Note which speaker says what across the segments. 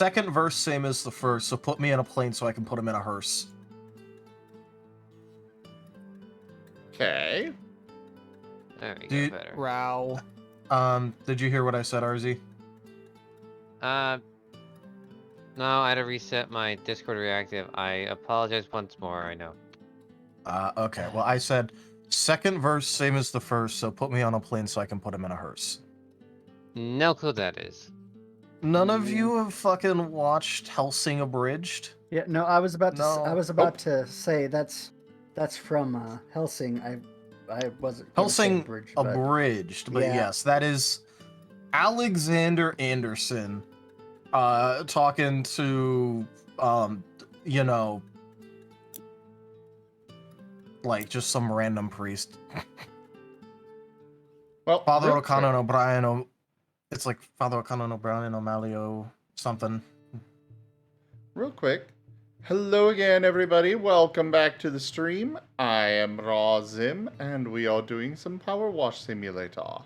Speaker 1: Second verse, same as the first, so put me in a plane so I can put him in a hearse.
Speaker 2: Okay.
Speaker 3: There we
Speaker 1: Dude,
Speaker 3: go, better.
Speaker 4: Growl.
Speaker 1: Did you hear what I said, RZ?
Speaker 3: No, I had to reset my Discord reactive. I apologize once more, I know.
Speaker 1: Okay. Well, I said second verse, same as the first, so put me on a plane so I can put him in a hearse.
Speaker 3: No clue that is.
Speaker 1: None of you have fucking watched Hellsing Abridged?
Speaker 5: Yeah, no, I was about to.
Speaker 1: No.
Speaker 5: I was about to say that's from Helsing. I wasn't. gonna say
Speaker 1: Hellsing
Speaker 5: abridged, but
Speaker 1: Abridged, but
Speaker 5: yeah.
Speaker 1: yes, that is Alexander Anderson talking to you know, like just some random priest.
Speaker 2: Well,
Speaker 1: Father
Speaker 2: real
Speaker 1: O'Connor
Speaker 2: quick-
Speaker 1: O'Brien, it's like Father O'Connor O'Brien O'Malley something.
Speaker 2: Real quick. Hello again, everybody. Welcome back to the stream. I am Raw Zim, and we are doing some PowerWash Simulator.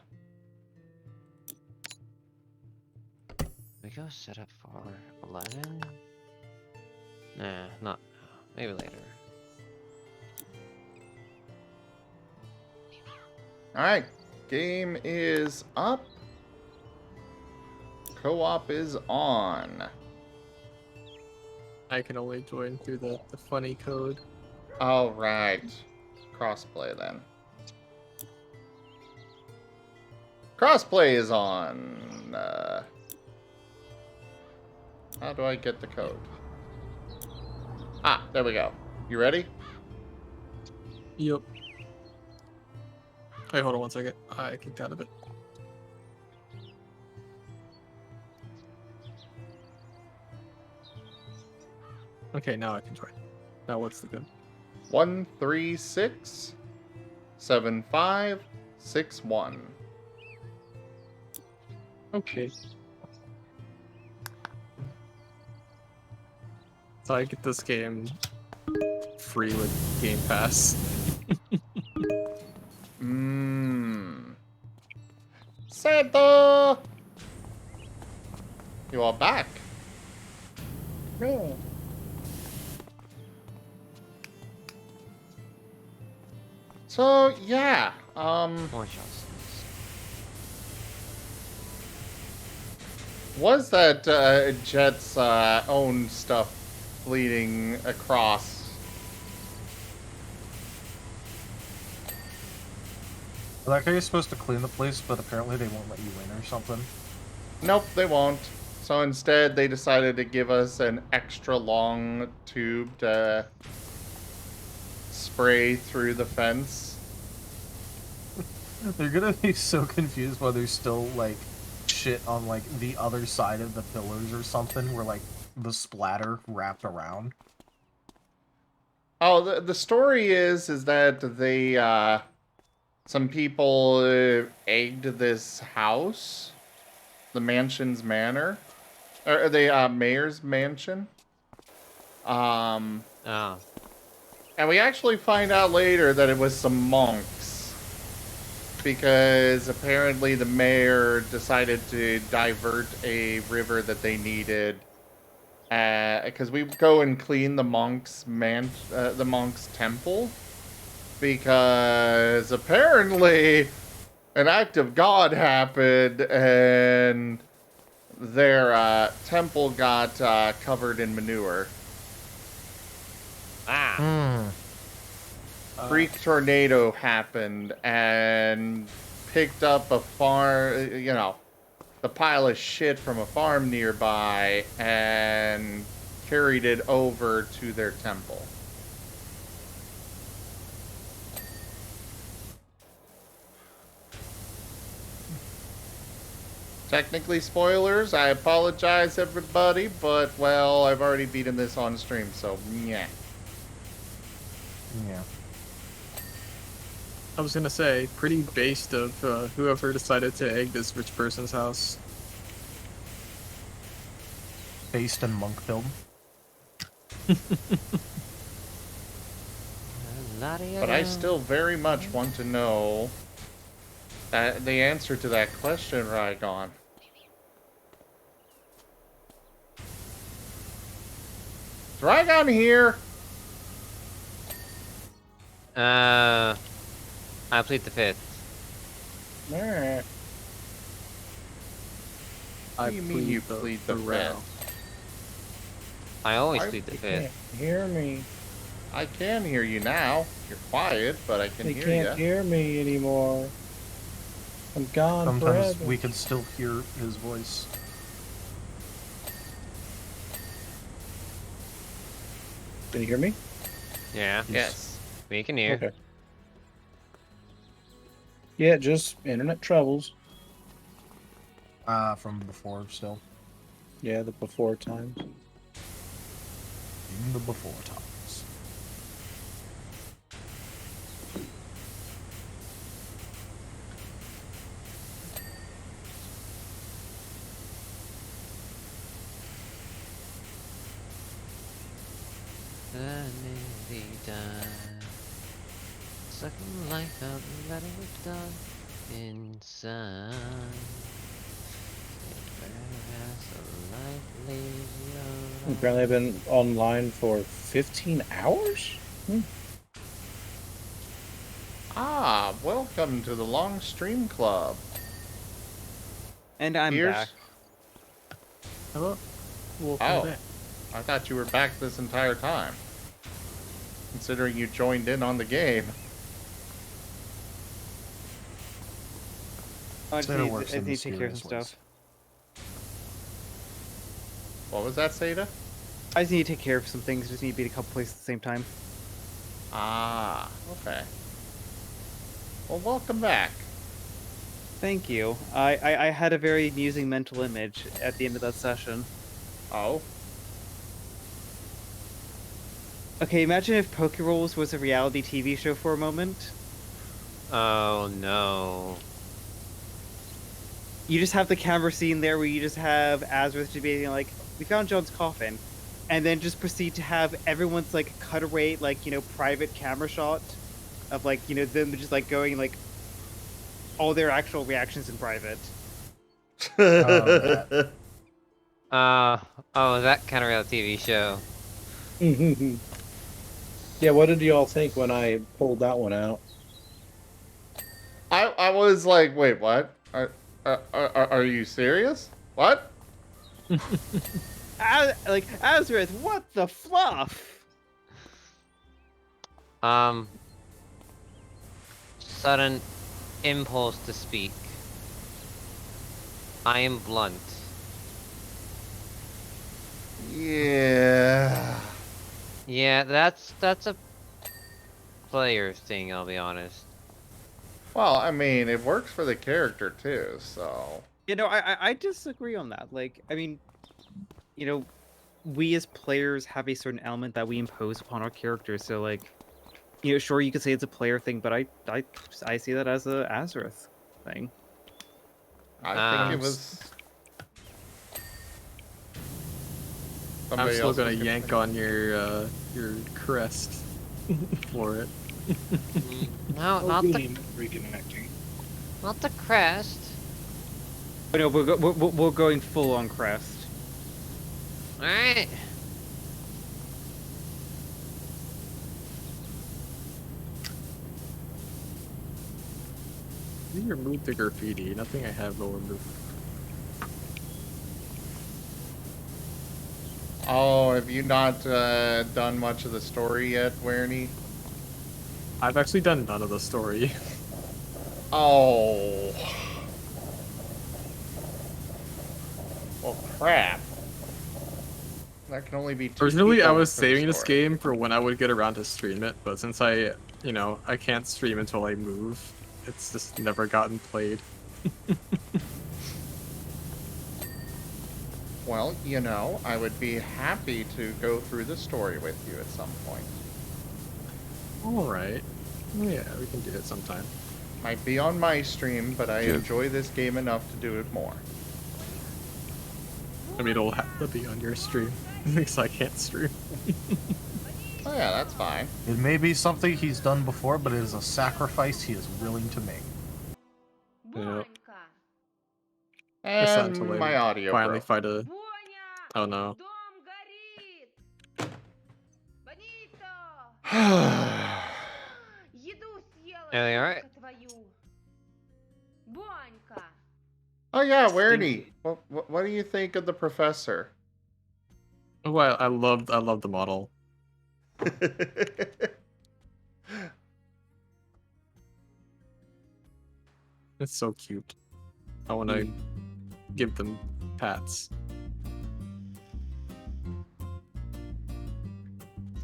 Speaker 3: We go set up for 11? Nah, not now. Maybe later.
Speaker 2: Alright, game is up. Co-op is on.
Speaker 4: I can only join through the funny code.
Speaker 2: Alright. Crossplay then. Crossplay is on. How do I get the code? Ah, there we go. You ready?
Speaker 4: Yep. Hey, hold on one second. I kicked out of it. Okay, now I can join. Now what's the code?
Speaker 2: 1367561.
Speaker 4: Okay. So I get this game free with Game Pass.
Speaker 2: Santa! You are back. So, yeah,
Speaker 3: More shots.
Speaker 2: was that Jet's own stuff bleeding across?
Speaker 1: Like, are you supposed to clean the place, but apparently they won't let you in or something?
Speaker 2: Nope, they won't. So instead, they decided to give us an extra long tube to spray through the fence.
Speaker 1: They're gonna be so confused why there's still, like, shit on, like, the other side of the pillars or something, where, like, the splatter wrapped around.
Speaker 2: Oh, the story is that they, some people egged this house, the mansion's manor, or the mayor's mansion.
Speaker 3: Oh.
Speaker 2: And we actually find out later that it was some monks. Because apparently the mayor decided to divert a river that they needed. Because we go and clean the monks' temple. Because apparently an act of God happened and their temple got covered in manure. Freak tornado happened and picked up a farm, the pile of shit from a farm nearby and carried it over to their temple. Technically spoilers, I apologize everybody, but well, I've already beaten this on stream, so yeah.
Speaker 1: Yeah.
Speaker 4: I was gonna say, pretty based of whoever decided to egg this rich person's house.
Speaker 1: Based in Monkfield.
Speaker 2: But I still very much want to know the answer to that question, Rygon. Dragon here!
Speaker 3: I plead the fifth.
Speaker 2: Nah.
Speaker 4: I
Speaker 2: What do you mean you
Speaker 4: plead
Speaker 2: plead the
Speaker 4: row.
Speaker 2: fifth?
Speaker 3: I always
Speaker 2: I-
Speaker 3: plead the
Speaker 6: You
Speaker 3: fifth.
Speaker 6: can't hear me.
Speaker 2: I can hear you now. You're quiet, but I can
Speaker 6: They
Speaker 2: hear
Speaker 6: can't
Speaker 2: you.
Speaker 6: hear me anymore. I'm gone
Speaker 1: Sometimes
Speaker 6: forever.
Speaker 1: we can still hear his voice.
Speaker 6: Can you hear me?
Speaker 3: Yeah,
Speaker 2: Yes.
Speaker 3: we can hear.
Speaker 6: Okay. Yeah, just internet troubles.
Speaker 1: From before still.
Speaker 6: Yeah, the before times.
Speaker 1: In the before times.
Speaker 3: Sucking life out and letting it done inside.
Speaker 6: Apparently I've been online for 15 hours?
Speaker 2: Ah, welcome to the Long Stream Club.
Speaker 7: And I'm
Speaker 2: Here's-
Speaker 7: back.
Speaker 4: Hello. Welcome
Speaker 2: Oh.
Speaker 4: back.
Speaker 2: I thought you were back this entire time. Considering you joined in on the game.
Speaker 7: I just
Speaker 1: Santa
Speaker 7: need,
Speaker 1: works
Speaker 7: I
Speaker 1: in
Speaker 7: need to take care of some
Speaker 1: mysterious ways.
Speaker 7: stuff.
Speaker 2: What was that, Seda?
Speaker 7: I just need to take care of some things. Just need to be at a couple places at the same time.
Speaker 2: Ah, okay. Well, welcome back.
Speaker 7: Thank you. I had a very amusing mental image at the end of that session.
Speaker 2: Oh,
Speaker 7: Okay, imagine if Pokerolls was a reality TV show for a moment.
Speaker 3: Oh no.
Speaker 7: You just have the camera scene there where you just have Azareth just being like, we found John's coffin. And then just proceed to have everyone's like cutaway, like, you know, private camera shot of like, you know, them just like going like all their actual reactions in private.
Speaker 1: that.
Speaker 3: Oh, that kind of reality TV show.
Speaker 6: Yeah, what did you all think when I pulled that one out?
Speaker 2: I was like, wait, what? Are you serious? What?
Speaker 7: Like, Azareth, what the fluff?
Speaker 3: Sudden impulse to speak. I am blunt.
Speaker 2: Yeah.
Speaker 3: Yeah, that's a player thing, I'll be honest.
Speaker 2: Well, I mean, it works for the character too, so.
Speaker 7: You know, I disagree on that. Like, I mean, you know, we as players have a certain element that we impose upon our characters. So, like, you know, sure, you could say it's a player thing, but I see that as a Azareth thing.
Speaker 2: I think it was.
Speaker 4: I'm
Speaker 2: Somebody
Speaker 4: still
Speaker 2: else
Speaker 4: gonna
Speaker 2: was
Speaker 4: yank on your crest for it.
Speaker 3: No, not the
Speaker 6: Reconnecting.
Speaker 3: not the crest.
Speaker 7: But no, we're going full on crest.
Speaker 3: All right.
Speaker 4: You removed the graffiti. Nothing I have will remove.
Speaker 2: Oh, have you not done much of the story yet, Werny?
Speaker 4: I've actually done none of the story.
Speaker 2: Oh. Well, crap. That can only be two
Speaker 4: Originally, I
Speaker 2: people
Speaker 4: was
Speaker 2: for the
Speaker 4: saving this
Speaker 2: story.
Speaker 4: game for when I would get around to stream it, but since I can't stream until I move, it's just never gotten played.
Speaker 2: Well, you know, I would be happy to go through the story with you at some point.
Speaker 4: Alright. Yeah, we can do it sometime.
Speaker 2: Might be on my stream, but I enjoy this game enough to do it more.
Speaker 4: I mean, it'll have to be on your stream, because I can't stream.
Speaker 2: Oh yeah, that's fine.
Speaker 1: It may be something he's done before, but it is a sacrifice he is willing to make.
Speaker 4: Yeah.
Speaker 2: And
Speaker 4: until I
Speaker 2: my audio
Speaker 4: finally
Speaker 2: broke.
Speaker 4: fight a... Oh no.
Speaker 3: Everything alright?
Speaker 2: Oh yeah, Werny. What do you think of the professor?
Speaker 4: Oh, I love the model. It's so cute. I want to give them pats.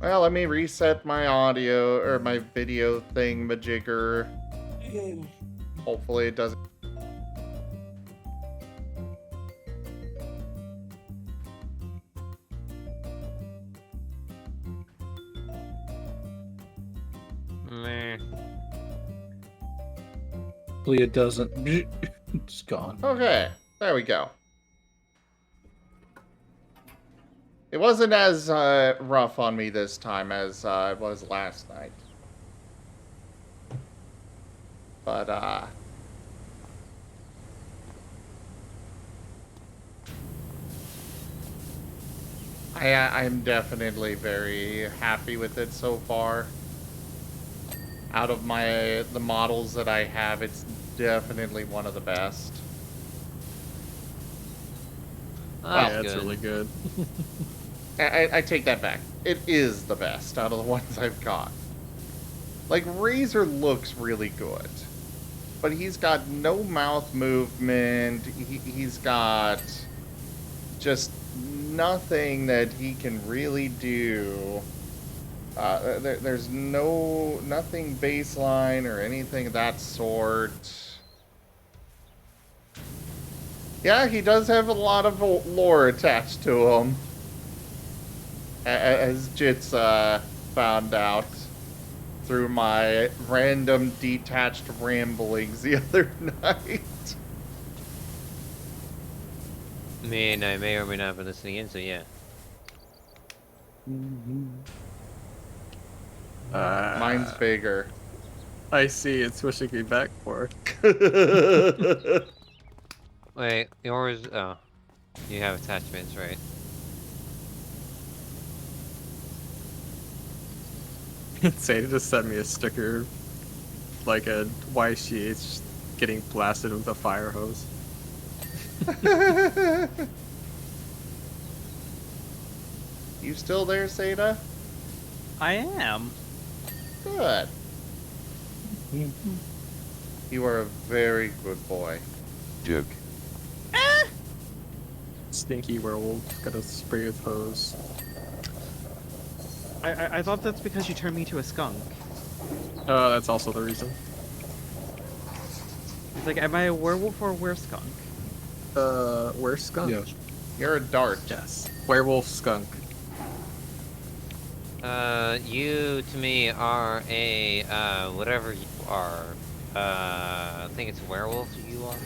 Speaker 2: Well, let me reset my audio or my video thing majigger. Hopefully it doesn't.
Speaker 3: Meh.
Speaker 6: Hopefully it doesn't. It's gone.
Speaker 2: Okay, there we go. It wasn't as rough on me this time as it was last night. But, I'm definitely very happy with it so far. Out of the models that I have, it's definitely one of the best.
Speaker 3: That's
Speaker 4: Yeah, it's
Speaker 3: good.
Speaker 4: really good.
Speaker 2: I take that back. It is the best out of the ones I've got. Like, Razor looks really good. But he's got no mouth movement. He's got just nothing that he can really do. There's nothing baseline or anything of that sort. Yeah, he does have a lot of lore attached to him. As Jits found out through my random detached ramblings the other night.
Speaker 3: I mean, I may or may not have been listening in, so yeah.
Speaker 2: Mine's bigger.
Speaker 4: I see. It's wishing me back for.
Speaker 3: Wait, yours. Oh, you have attachments, right?
Speaker 4: Say just sent me a sticker, like a YCH getting blasted with a fire hose.
Speaker 2: You still there, Seda?
Speaker 7: I am.
Speaker 2: Good. You are a very good boy.
Speaker 8: Joke.
Speaker 4: Stinky werewolf got a spray with hose.
Speaker 7: I thought that's because you turned me to a skunk.
Speaker 4: That's also the reason.
Speaker 7: It's like, am I a werewolf or a wereskunk?
Speaker 4: Where's skunk?
Speaker 6: Yes.
Speaker 2: You're a dart.
Speaker 4: Yes. Werewolf skunk.
Speaker 3: You to me are a whatever you are. I think it's werewolf you are.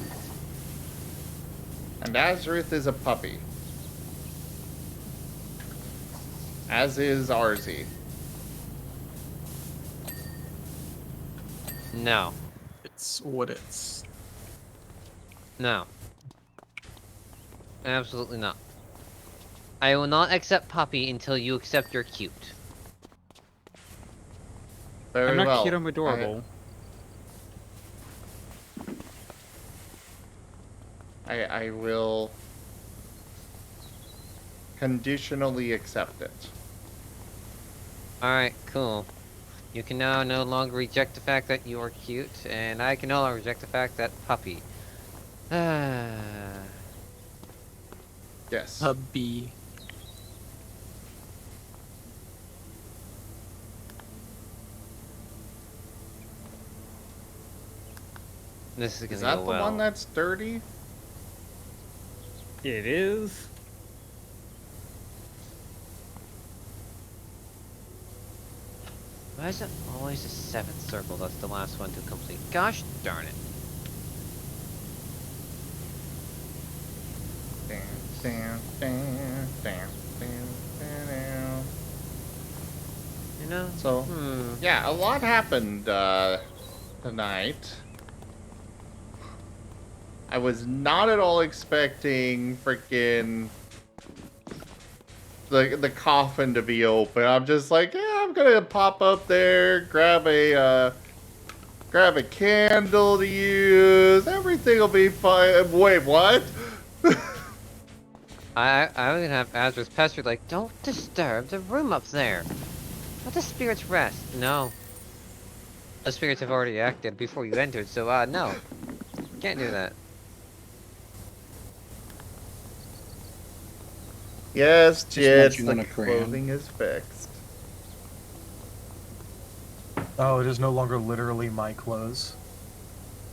Speaker 2: And Azruth is a puppy. As is Arzy.
Speaker 3: No,
Speaker 4: It's what it's.
Speaker 3: no, absolutely not. I will not accept puppy until you accept you're cute.
Speaker 2: Very
Speaker 7: I'm not
Speaker 2: well.
Speaker 7: cute, I'm adorable.
Speaker 2: I will conditionally accept it.
Speaker 3: Alright, cool. You can now no longer reject the fact that you are cute, and I can no longer reject the fact that puppy.
Speaker 2: Yes.
Speaker 4: Hubby.
Speaker 3: This is
Speaker 2: Is
Speaker 3: gonna
Speaker 2: that
Speaker 3: go
Speaker 2: the
Speaker 3: well.
Speaker 2: one that's dirty?
Speaker 7: It is.
Speaker 3: Why is it always the 7th circle that's the last one to complete? Gosh darn it. You know?
Speaker 2: So, yeah, a lot happened tonight. I was not at all expecting freaking the coffin to be open. I'm just like, yeah, I'm gonna pop up there, grab a candle to use. Everything will be fine. Wait, what?
Speaker 3: I was gonna have Azra's pestered like, don't disturb the room up there. Let the spirits rest. No. The spirits have already acted before you entered, so no. Can't do that.
Speaker 2: Yes, Jits,
Speaker 6: munching on
Speaker 2: the
Speaker 6: a crayon.
Speaker 2: clothing is fixed.
Speaker 1: Oh, it is no longer literally my clothes.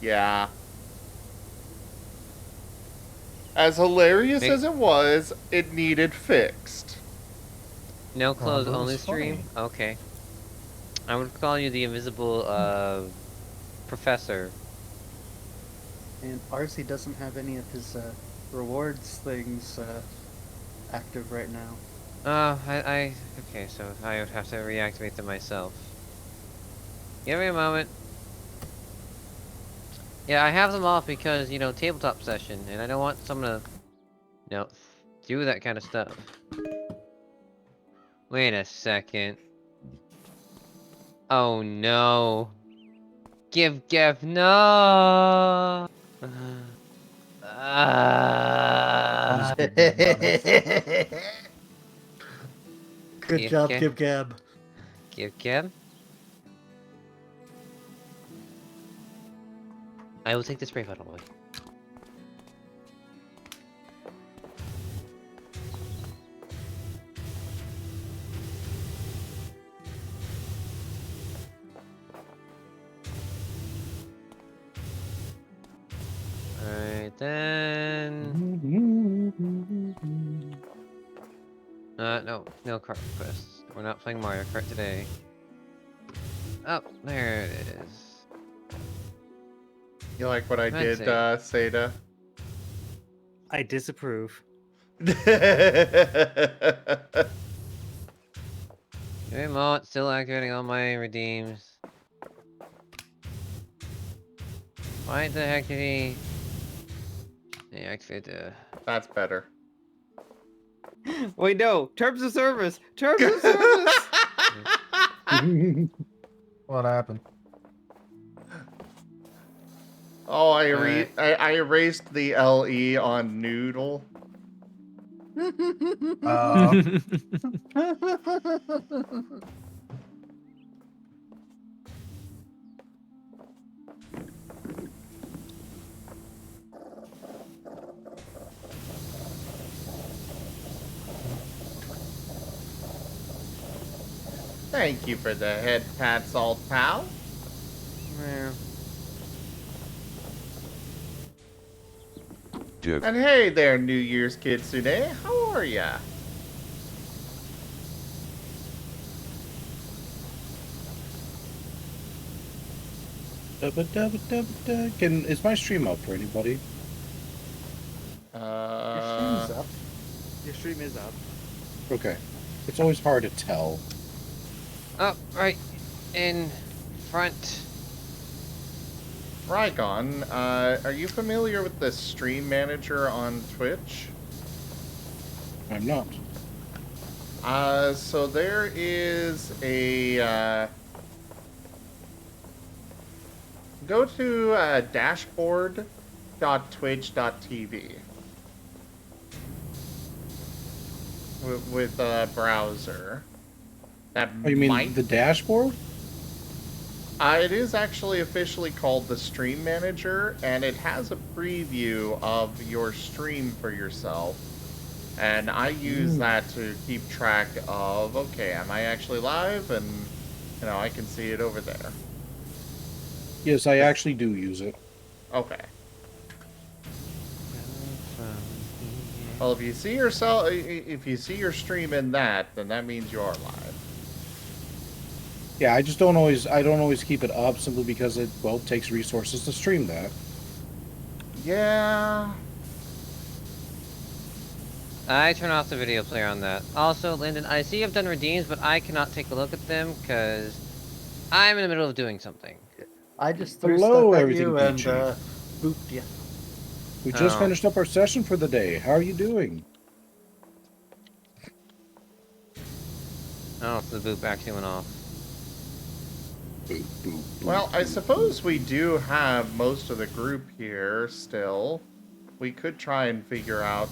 Speaker 2: Yeah. As hilarious as it was, it needed fixed.
Speaker 3: No clothes
Speaker 1: that was
Speaker 3: only stream? Okay. I would call you the invisible professor.
Speaker 5: And RC doesn't have any of his rewards things active right now.
Speaker 3: Okay, so I would have to reactivate them myself. Give me a moment. Yeah, I have them off because, you know, tabletop session, and I don't want someone to, you know, do that kind of stuff. Wait a second. Oh no. Give, no!
Speaker 5: Good job, Gib Gab.
Speaker 3: Give? I will take the spray bottle away. Alright then. No cart requests. We're not playing Mario Kart today. Oh, there it is.
Speaker 2: You like what I did, Seda?
Speaker 7: I disapprove.
Speaker 3: Give me a moment, still activating all my redeems. Why the heck did he deactivate the...
Speaker 2: That's better.
Speaker 7: Wait, no. Terms of service. Terms of service.
Speaker 1: What happened?
Speaker 2: Oh, I erased the LE on noodle. Thank you for the head pat, Salt Pal.
Speaker 3: Yeah.
Speaker 2: And hey there, New Year's Kitsune. How are ya?
Speaker 6: Is my stream up for anybody?
Speaker 5: Your stream's up.
Speaker 7: Your stream is up.
Speaker 6: Okay. It's always hard to tell.
Speaker 3: Oh, right in front.
Speaker 2: Rygon, are you familiar with the stream manager on Twitch?
Speaker 6: I'm not.
Speaker 2: So there is a, go to, dashboard.twitch.tv with a browser. That
Speaker 6: Oh, you mean the dashboard?
Speaker 2: It is actually officially called the Stream Manager, and it has a preview of your stream for yourself. And I use that to keep track of, okay, am I actually live? And, you know, I can see it over there.
Speaker 6: Yes, I actually do use it.
Speaker 2: Okay. Well, if you see yourself, if you see your stream in that, then that means you are live.
Speaker 6: Yeah, I don't always keep it up simply because it, well, takes resources to stream that.
Speaker 2: Yeah.
Speaker 3: I turn off the video player on that. Also, Lyndon, I see you've done redeems, but I cannot take a look at them because I'm in the middle of doing something.
Speaker 5: I just threw
Speaker 6: Hello,
Speaker 5: stuff at
Speaker 6: everything
Speaker 5: you and
Speaker 6: peachy.
Speaker 5: booped you.
Speaker 6: We just
Speaker 3: Oh.
Speaker 6: finished up our session for the day. How are you doing?
Speaker 3: Oh, so the boop actually went off.
Speaker 2: Well, I suppose we do have most of the group here still. We could try and figure out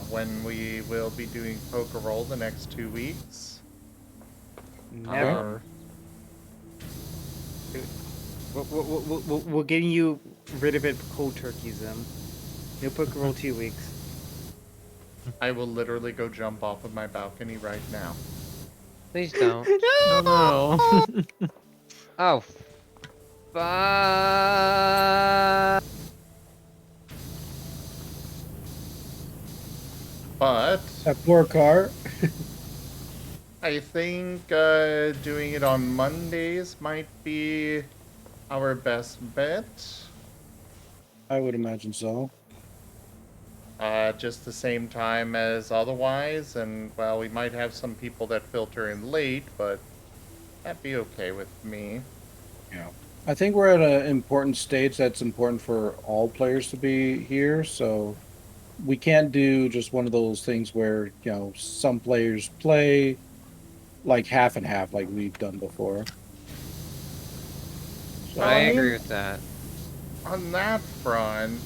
Speaker 2: when we will be doing Poker Roll the next 2 weeks.
Speaker 7: Never. We're getting you rid of it cold turkey, Zim. No poker roll 2 weeks.
Speaker 2: I will literally go jump off of my balcony right now.
Speaker 3: Please don't.
Speaker 4: Oh no.
Speaker 3: Oh. Fuck.
Speaker 2: But
Speaker 6: That poor car.
Speaker 2: I think doing it on Mondays might be our best bet.
Speaker 6: I would imagine so.
Speaker 2: Just the same time as otherwise, and well, we might have some people that filter in late, but that'd be okay with me.
Speaker 6: Yeah. I think we're at an important stage that's important for all players to be here, so we can't do just one of those things where, you know, some players play like half and half like we've done before. So,
Speaker 3: I agree with that.
Speaker 2: On that front,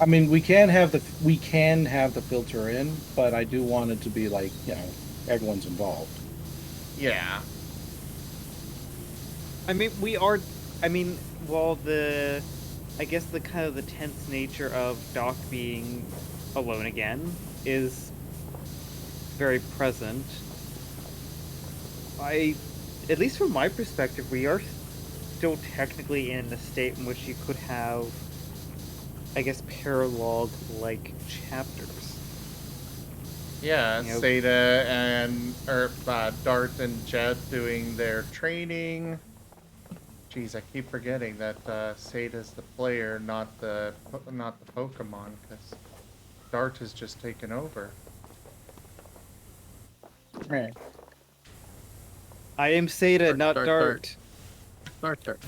Speaker 6: I mean, we can have the filter in, but I do want it to be like, you know, everyone's involved.
Speaker 2: yeah.
Speaker 7: I mean, while I guess the kind of the tense nature of Doc being alone again is very present, at least from my perspective, we are still technically in a state in which you could have, I guess, paralogue-like chapters.
Speaker 2: Yeah,
Speaker 7: You know,
Speaker 2: Seda and Dart and Jet doing their training. Jeez, I keep forgetting that Seda's the player, not the Pokemon, because Dart has just taken over.
Speaker 6: Right.
Speaker 7: I am Seda, not
Speaker 4: Dart,
Speaker 7: Dart.
Speaker 4: Dart.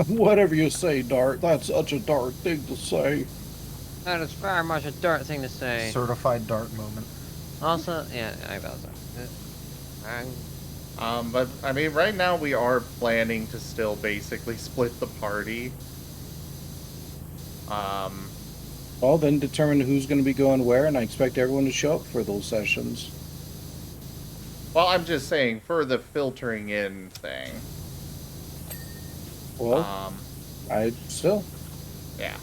Speaker 6: Whatever you say, Dart. That's such a Dart thing to say.
Speaker 3: That is very much a Dart thing to say.
Speaker 1: Certified dart moment.
Speaker 3: Also, yeah, I was.
Speaker 2: But I mean, right now we are planning to still basically split the party.
Speaker 6: Well, then determine who's going to be going where, and I expect everyone to show up for those sessions.
Speaker 2: Well, I'm just saying for the filtering in thing.
Speaker 6: Well, I still.
Speaker 2: Yeah.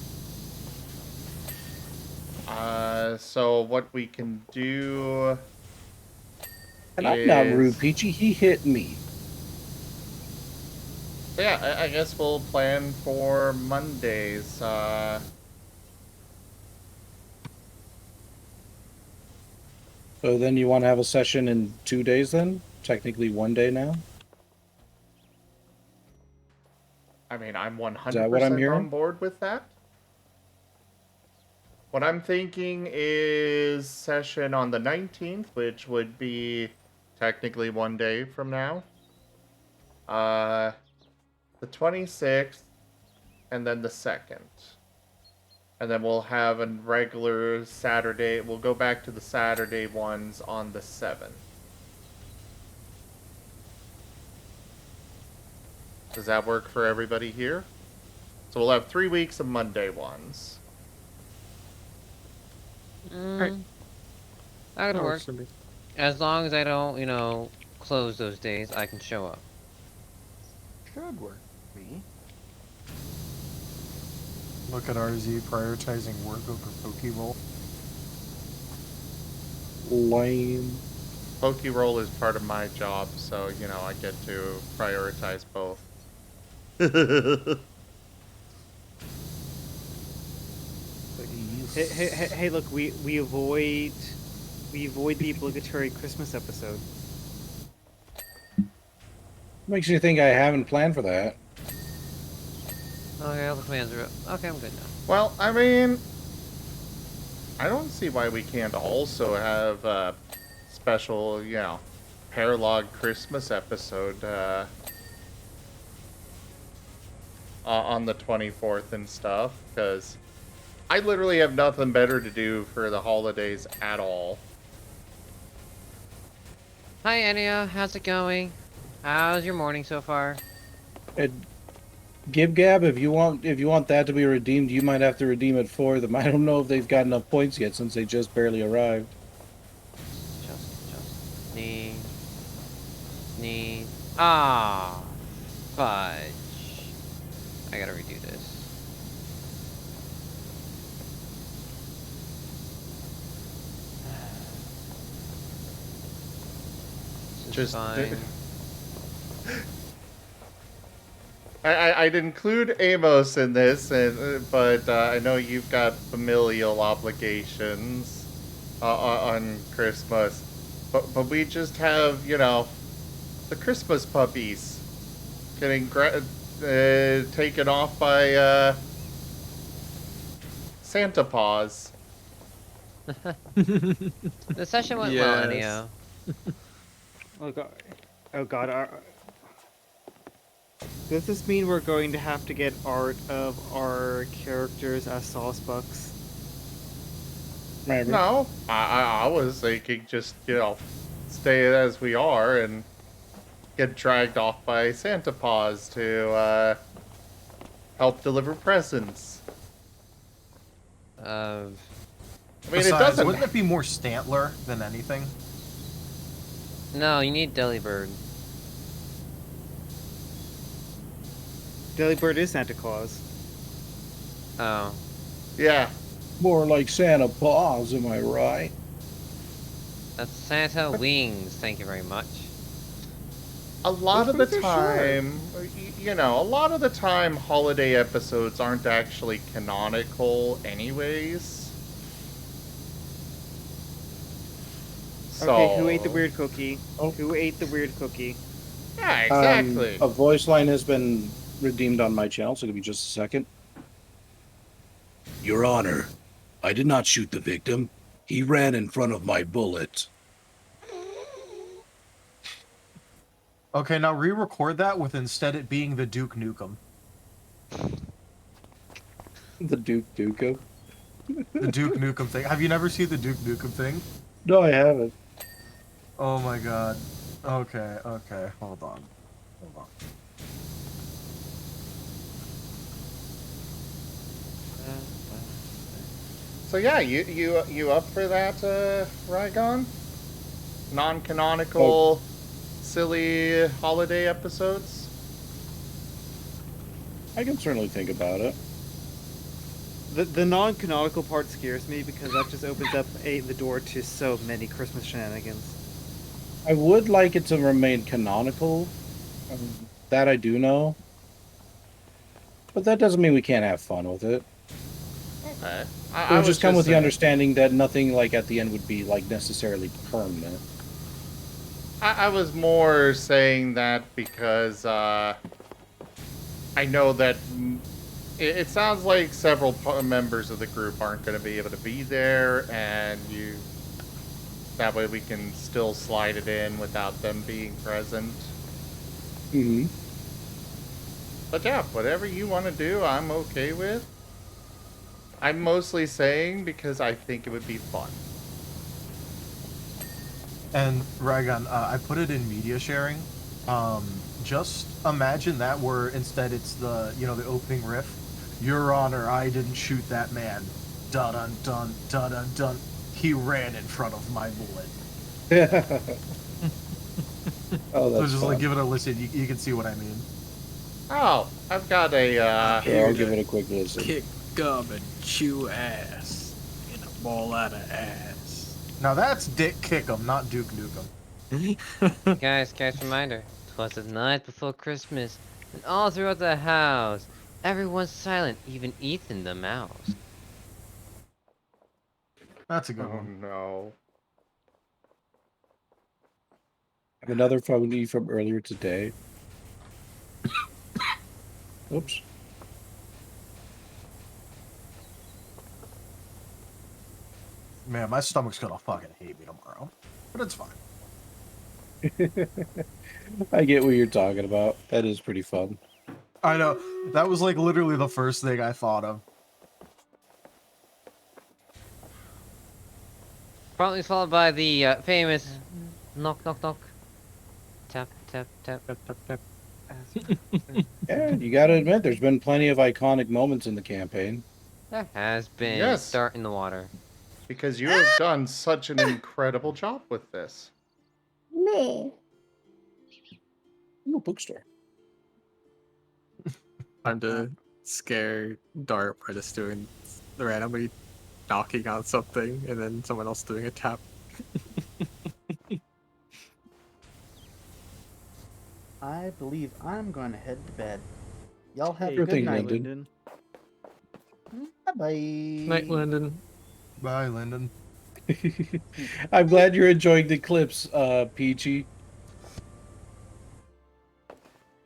Speaker 2: So what we can do.
Speaker 6: And I'm not
Speaker 2: is-
Speaker 6: rude, Peachy. He hit me.
Speaker 2: Yeah, I guess we'll plan for Mondays.
Speaker 6: So then you want to have a session in 2 days then? Technically 1 day now?
Speaker 2: I mean, I'm 100%
Speaker 6: Is that what I'm
Speaker 2: on
Speaker 6: hearing?
Speaker 2: board with that. What I'm thinking is session on the 19th, which would be technically 1 day from now. The 26th, and then the 2nd. And then we'll have a regular Saturday. We'll go back to the Saturday ones on the 7th. Does that work for everybody here? So we'll have 3 weeks of Monday ones.
Speaker 3: That would work. As long as I don't, you know, close those days, I can show up.
Speaker 5: Should work for me.
Speaker 1: Look at RZ prioritizing work over Pokeroll.
Speaker 6: Lame.
Speaker 2: Pokeroll is part of my job, so, you know, I get to prioritize both.
Speaker 7: Hey, look, we avoid the obligatory Christmas episode.
Speaker 6: Makes you think I haven't planned for that.
Speaker 3: Okay, all the commands are up. Okay, I'm good now.
Speaker 2: Well, I mean, I don't see why we can't also have a special, you know, Paralog Christmas episode on the 24th and stuff, because I literally have nothing better to do for the holidays at all.
Speaker 3: Hi, Ennio. How's it going? How's your morning so far?
Speaker 6: And Gib Gab, if you want that to be redeemed, you might have to redeem it for them. I don't know if they've got enough points yet since they just barely arrived.
Speaker 3: Just need. Ah, fudge. I gotta redo this. This is
Speaker 2: Just
Speaker 3: fine.
Speaker 2: I'd include Amos in this, but I know you've got familial obligations on Christmas. But we just have, the Christmas puppies getting taken off by Santa Paws.
Speaker 3: The session went well,
Speaker 4: Yes.
Speaker 3: Ennio.
Speaker 7: Oh god. Oh god. Does this mean we're going to have to get art of our characters as saucebucks?
Speaker 6: Maybe.
Speaker 2: No, I was thinking just, stay as we are and get dragged off by Santa Paws to help deliver presents. I mean,
Speaker 1: Besides,
Speaker 2: it doesn't.
Speaker 1: wouldn't it be more Stantler than anything?
Speaker 3: No, you need Delibird.
Speaker 7: Delibird is Santa Claus.
Speaker 3: Oh.
Speaker 2: Yeah.
Speaker 6: More like Santa Paws, am I right?
Speaker 3: That's Santa Wings, thank you very much.
Speaker 2: A lot of the
Speaker 7: Those are
Speaker 2: time, a lot of the time, holiday episodes aren't actually canonical, anyways. So,
Speaker 7: Okay, who ate the weird cookie?
Speaker 6: Oh.
Speaker 7: Who ate the weird cookie?
Speaker 2: Yeah, exactly.
Speaker 6: A voice line has been redeemed on my channel, so give me just a second.
Speaker 8: Your Honor, I did not shoot the victim. He ran in front of my bullet.
Speaker 1: Okay, now re-record that with instead it being the Duke Nukem.
Speaker 6: The Duke Duke.
Speaker 1: The Duke Nukem thing. Have you never seen the Duke Nukem thing?
Speaker 6: No, I haven't.
Speaker 1: Oh my god. Okay, hold on.
Speaker 2: So yeah, you up for that, Rygon? Non-canonical, silly holiday episodes?
Speaker 6: I can certainly think about it.
Speaker 7: The non-canonical part scares me because that just opens up the door to so many Christmas shenanigans.
Speaker 6: I would like it to remain canonical. That I do know. But that doesn't mean we can't have fun with it.
Speaker 2: Okay.
Speaker 6: We'll
Speaker 2: was
Speaker 6: just come with the
Speaker 2: saying-
Speaker 6: understanding that nothing like at the end would be like necessarily permanent.
Speaker 2: I was more saying that because I know that it sounds like several members of the group aren't going to be able to be there, and that way we can still slide it in without them being present.
Speaker 6: Mm-hmm.
Speaker 2: But yeah, whatever you want to do, I'm okay with. I'm mostly saying because I think it would be fun.
Speaker 1: And Ragon, I put it in media sharing. Just imagine that where instead it's the the opening riff. Your Honor, I didn't shoot that man. Dun dun dun dun dun dun. He ran in front of my bullet.
Speaker 6: Oh,
Speaker 1: So
Speaker 6: that's
Speaker 1: just
Speaker 6: fun.
Speaker 1: like give it a listen. You can see what I mean.
Speaker 2: Oh, I've got a.
Speaker 6: Yeah, I'll give it a quick listen.
Speaker 4: Kick gum and chew ass in a ball out of ass.
Speaker 1: Now that's Dick Kickem, not Duke Nukem.
Speaker 3: Guys, reminder. 'Twas the night before Christmas, and all throughout the house, everyone's silent, even Ethan the mouse.
Speaker 1: That's a good
Speaker 2: Oh
Speaker 1: one.
Speaker 2: no.
Speaker 6: I have another phony from earlier today. Oops.
Speaker 1: Man, my stomach's gonna fucking hate me tomorrow, but it's fine.
Speaker 6: I get what you're talking about. That is pretty fun.
Speaker 1: I know. That was like literally the first thing I thought of.
Speaker 3: Promptly followed by the famous knock knock knock. tap, tap, tap.
Speaker 6: Yeah, you gotta admit, there's been plenty of iconic moments in the campaign.
Speaker 3: There has been.
Speaker 2: Yes.
Speaker 3: Dart in the water.
Speaker 2: Because you have done such an incredible job with this.
Speaker 6: No. No bookstore.
Speaker 4: Time to scare Dart by just doing randomly knocking on something and then someone else doing a tap.
Speaker 5: I believe I'm going to head to bed. Y'all have
Speaker 7: Hey,
Speaker 5: a
Speaker 6: Sure
Speaker 5: good
Speaker 6: thing,
Speaker 5: night.
Speaker 6: Lyndon.
Speaker 5: Bye-bye.
Speaker 4: Night, Lyndon.
Speaker 1: Bye, Lyndon.
Speaker 6: I'm glad you're enjoying the clips, Peachy.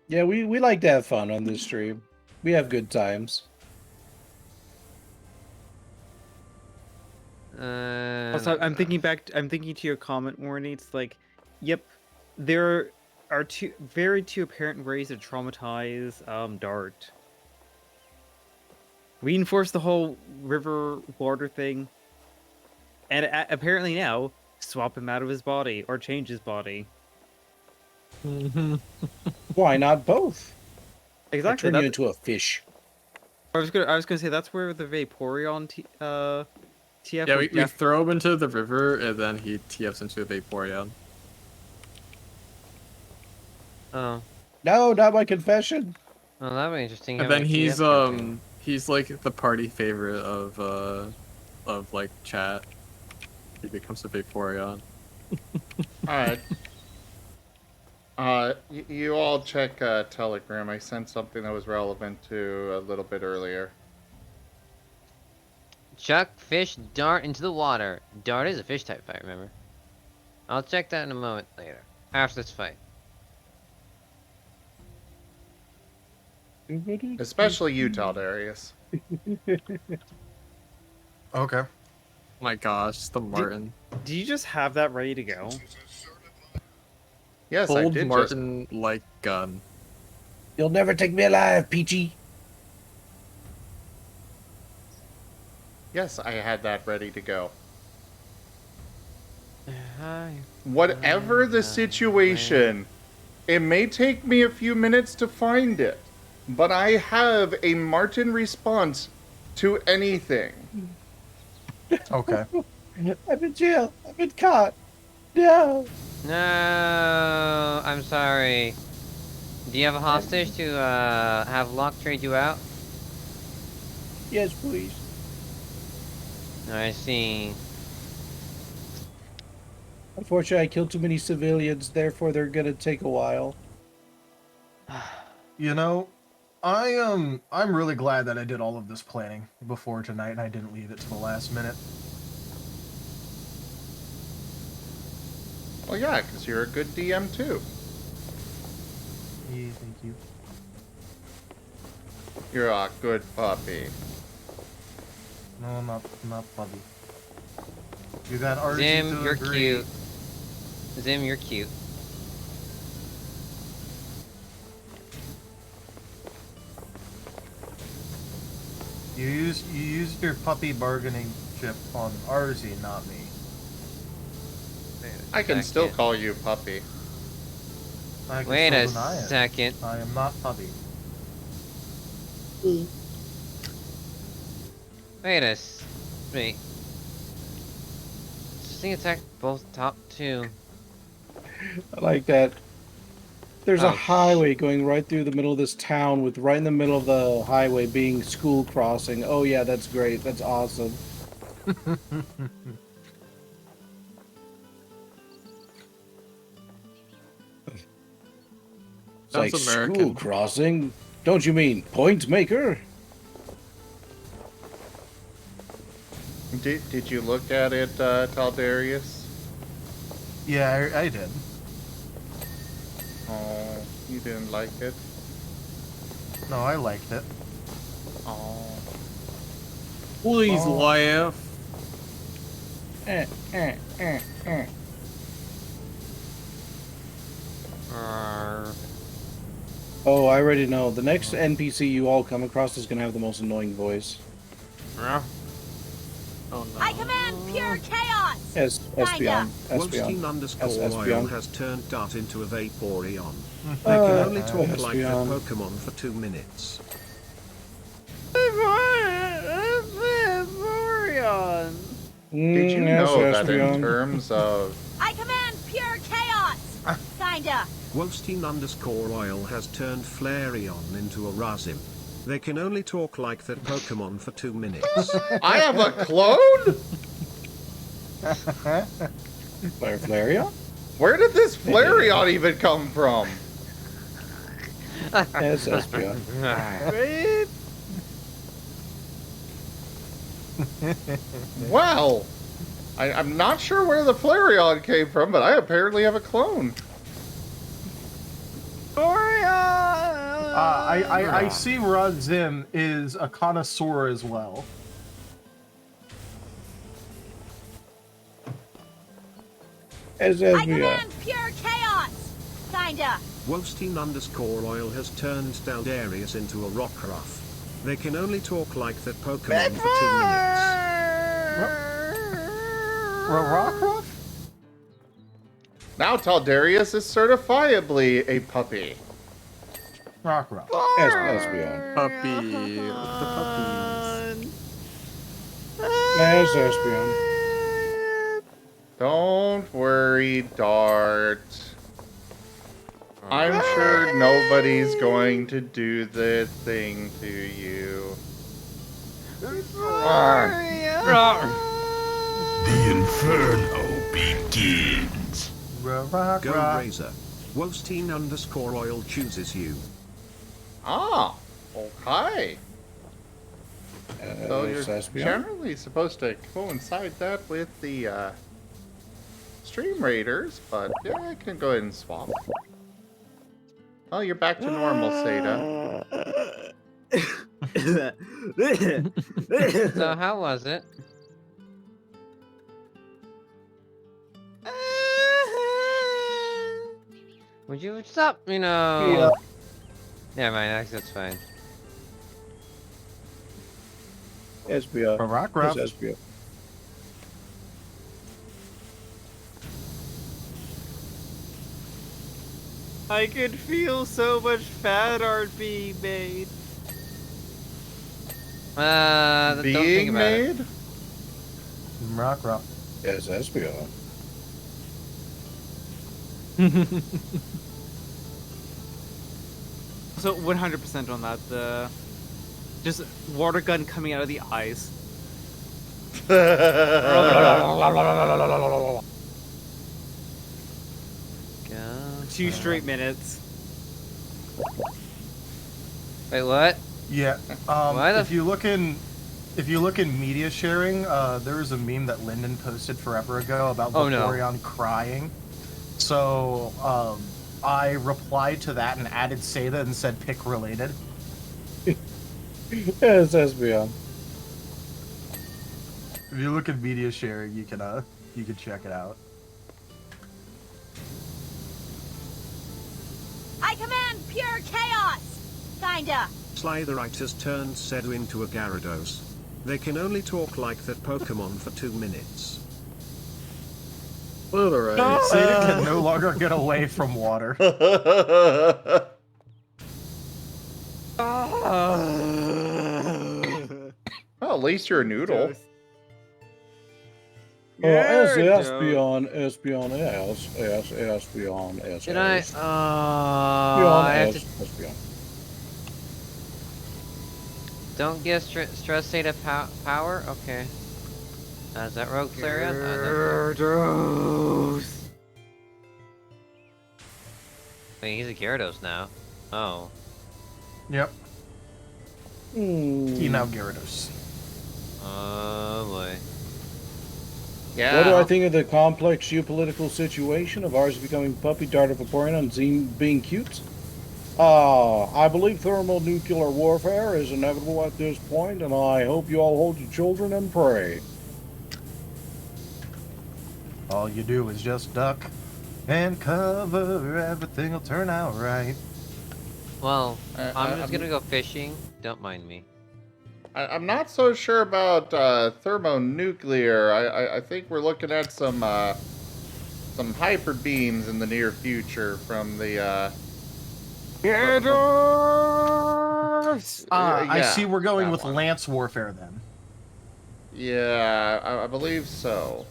Speaker 6: Yeah, we like to have fun on this stream. We have good times.
Speaker 7: Also, I'm thinking back. I'm thinking to your comment, Warnie. It's like, yep, there are two apparent ways to traumatize Dart. Reinforce the whole river water thing, and apparently now swap him out of his body or change his body.
Speaker 6: Why not both?
Speaker 7: Exactly.
Speaker 6: Turn you into a fish.
Speaker 7: I was gonna say that's where the Vaporeon TF.
Speaker 4: Yeah,
Speaker 7: would
Speaker 4: we throw him into the river and then he TFs into a Vaporeon.
Speaker 3: Oh.
Speaker 6: No, not my confession.
Speaker 3: Well, that'd be interesting.
Speaker 4: And
Speaker 3: having
Speaker 4: then
Speaker 3: a TF campaign.
Speaker 4: he's like the party favorite of like chat. He becomes a Vaporeon.
Speaker 2: Alright. You all check Telegram. I sent something that was relevant to a little bit earlier.
Speaker 3: Chuck fish Dart into the water. Dart is a fish type fight, remember? I'll check that in a moment later. After this fight.
Speaker 2: Especially you, Darius.
Speaker 1: Okay.
Speaker 4: My gosh, the Marten.
Speaker 7: Do you just have that ready to go?
Speaker 2: Yes, I
Speaker 4: Hold
Speaker 2: did
Speaker 4: Marten like gun.
Speaker 6: You'll never take me alive, Peachy.
Speaker 2: Yes, I had that ready to go.
Speaker 3: Hi.
Speaker 2: Whatever the situation, it may take me a few minutes to find it, but I have a Marten response to anything.
Speaker 1: Okay.
Speaker 6: I'm in jail. I've been caught. No.
Speaker 3: No, I'm sorry. Do you have a hostage to have Locke trade you out?
Speaker 6: Yes, please.
Speaker 3: I see.
Speaker 6: Unfortunately, I killed too many civilians, therefore they're gonna take a while.
Speaker 1: You know, I'm really glad that I did all of this planning before tonight and I didn't leave it to the last minute.
Speaker 2: Well, yeah, because you're a good DM too.
Speaker 1: Yeah, thank you.
Speaker 2: You're a good puppy.
Speaker 1: No, not puppy. You got RG
Speaker 3: Zim,
Speaker 1: to
Speaker 3: you're
Speaker 1: agree.
Speaker 3: cute. Zim, you're cute.
Speaker 1: You used your puppy bargaining chip on RZ, not me.
Speaker 2: I can still call you puppy.
Speaker 1: I can
Speaker 3: Wait
Speaker 1: still
Speaker 3: a
Speaker 1: deny it.
Speaker 3: second.
Speaker 1: I am not puppy.
Speaker 3: Wait. This thing attacked both top two.
Speaker 6: I like that. There's a
Speaker 3: Oh,
Speaker 6: highway going right through the middle of this town with right in the middle of the highway being school crossing. Oh yeah, that's great. That's awesome. It's like
Speaker 4: Sounds
Speaker 6: school
Speaker 4: American.
Speaker 6: crossing? Don't you mean point maker?
Speaker 2: Did you look at it, Taldarius?
Speaker 1: Yeah, I did.
Speaker 2: Oh, you didn't like it?
Speaker 1: No, I liked it.
Speaker 2: Oh.
Speaker 4: Please
Speaker 1: Oh.
Speaker 4: laugh.
Speaker 6: Oh, I already know. The next NPC you all come across is going to have the most annoying voice.
Speaker 4: Oh no.
Speaker 9: I command pure chaos!
Speaker 6: Espeon.
Speaker 10: Wolstein
Speaker 6: Espeon.
Speaker 10: _oil has turned Dart into a Vaporeon. They can only talk like their
Speaker 6: Espeon.
Speaker 10: Pokemon for 2 minutes.
Speaker 7: Vaporeon!
Speaker 2: Did you
Speaker 6: Yes,
Speaker 2: know that in
Speaker 6: Espeon.
Speaker 2: terms of
Speaker 9: I command pure chaos! Kinda.
Speaker 10: Wolstein _oil has turned Flareon into a Razim. They can only talk like their Pokemon for 2 minutes.
Speaker 2: I have a clone?
Speaker 6: Flareon?
Speaker 2: Where did this Flareon even come from?
Speaker 6: Yes, Espeon.
Speaker 7: Right?
Speaker 2: Wow. I'm not sure where the Flareon came from, but I apparently have a clone.
Speaker 1: I see Razim is a connoisseur as well.
Speaker 6: As
Speaker 9: I
Speaker 6: Espeon.
Speaker 9: command pure chaos! Kinda.
Speaker 10: Wolstein _oil has turned Daldarius into a Rockruff. They can only talk like their Pokemon for 2 minutes.
Speaker 1: Rockruff?
Speaker 2: Now Taldarius is certifiably a puppy.
Speaker 1: Rockruff.
Speaker 6: Espeon.
Speaker 4: Puppy. The puppies.
Speaker 6: As Espeon.
Speaker 2: Don't worry, Dart. I'm sure nobody's going to do this thing to you.
Speaker 8: The inferno begins.
Speaker 1: Rock,
Speaker 10: Go
Speaker 1: rock.
Speaker 10: Razor. Wolstein _oil chooses you.
Speaker 2: Ah, okay. So you're
Speaker 6: As Espeon.
Speaker 2: generally supposed to coincide that with the Stream Raiders, but yeah, I can go ahead and swap. Oh, you're back to normal, Seda.
Speaker 3: So how was it? Would you stop? You know. Never mind. That's fine.
Speaker 6: Espeon.
Speaker 1: Rockruff.
Speaker 6: As Espeon.
Speaker 7: I could feel so much fan art being made.
Speaker 3: Don't think
Speaker 2: Being
Speaker 3: about it.
Speaker 2: made?
Speaker 1: Rockruff.
Speaker 6: As Espeon.
Speaker 7: So 100% on that. The just water gun coming out of the eyes.
Speaker 3: Go.
Speaker 7: 2 straight minutes.
Speaker 3: Wait, what?
Speaker 1: Yeah.
Speaker 3: Why the
Speaker 1: If you look in media sharing, there was a meme that Lyndon posted forever ago about
Speaker 3: Oh, no.
Speaker 1: Vaporeon crying. So I replied to that and added Seda and said pick related.
Speaker 6: As Espeon.
Speaker 1: If you look at media sharing, you can check it out.
Speaker 9: I command pure chaos! Kinda.
Speaker 10: Slytherite has turned Sedu into a Gyarados. They can only talk like their Pokemon for 2 minutes.
Speaker 4: Slytherite.
Speaker 1: Seda can no longer get away from water.
Speaker 2: Well, at least you're a noodle.
Speaker 6: As Espeon. Espeon. As Espeon. As
Speaker 3: Did I?
Speaker 6: Espeon.
Speaker 3: I have to.
Speaker 6: Espeon.
Speaker 3: Don't give stress Zeta power? Okay. Is that Rogue Flareon?
Speaker 7: Gyarados.
Speaker 3: Wait, he's a Gyarados now. Oh.
Speaker 1: Yep. He now Gyarados.
Speaker 3: Oh boy.
Speaker 2: Yeah.
Speaker 6: What do I think of the complex geopolitical situation of ours becoming puppy dart of Vaporeon and Zine being cute? I believe thermonuclear warfare is inevitable at this point, and I hope you all hold your children and pray.
Speaker 1: All you do is just duck and cover. Everything will turn out right.
Speaker 3: Well, I'm
Speaker 2: I'm
Speaker 3: just gonna go fishing. Don't mind me.
Speaker 2: I'm not so sure about thermonuclear. I think we're looking at some hyper beams in the near future from the
Speaker 1: I see
Speaker 2: yeah,
Speaker 1: we're going
Speaker 2: that
Speaker 1: with
Speaker 2: one.
Speaker 1: lance warfare then.
Speaker 2: Yeah, I believe so.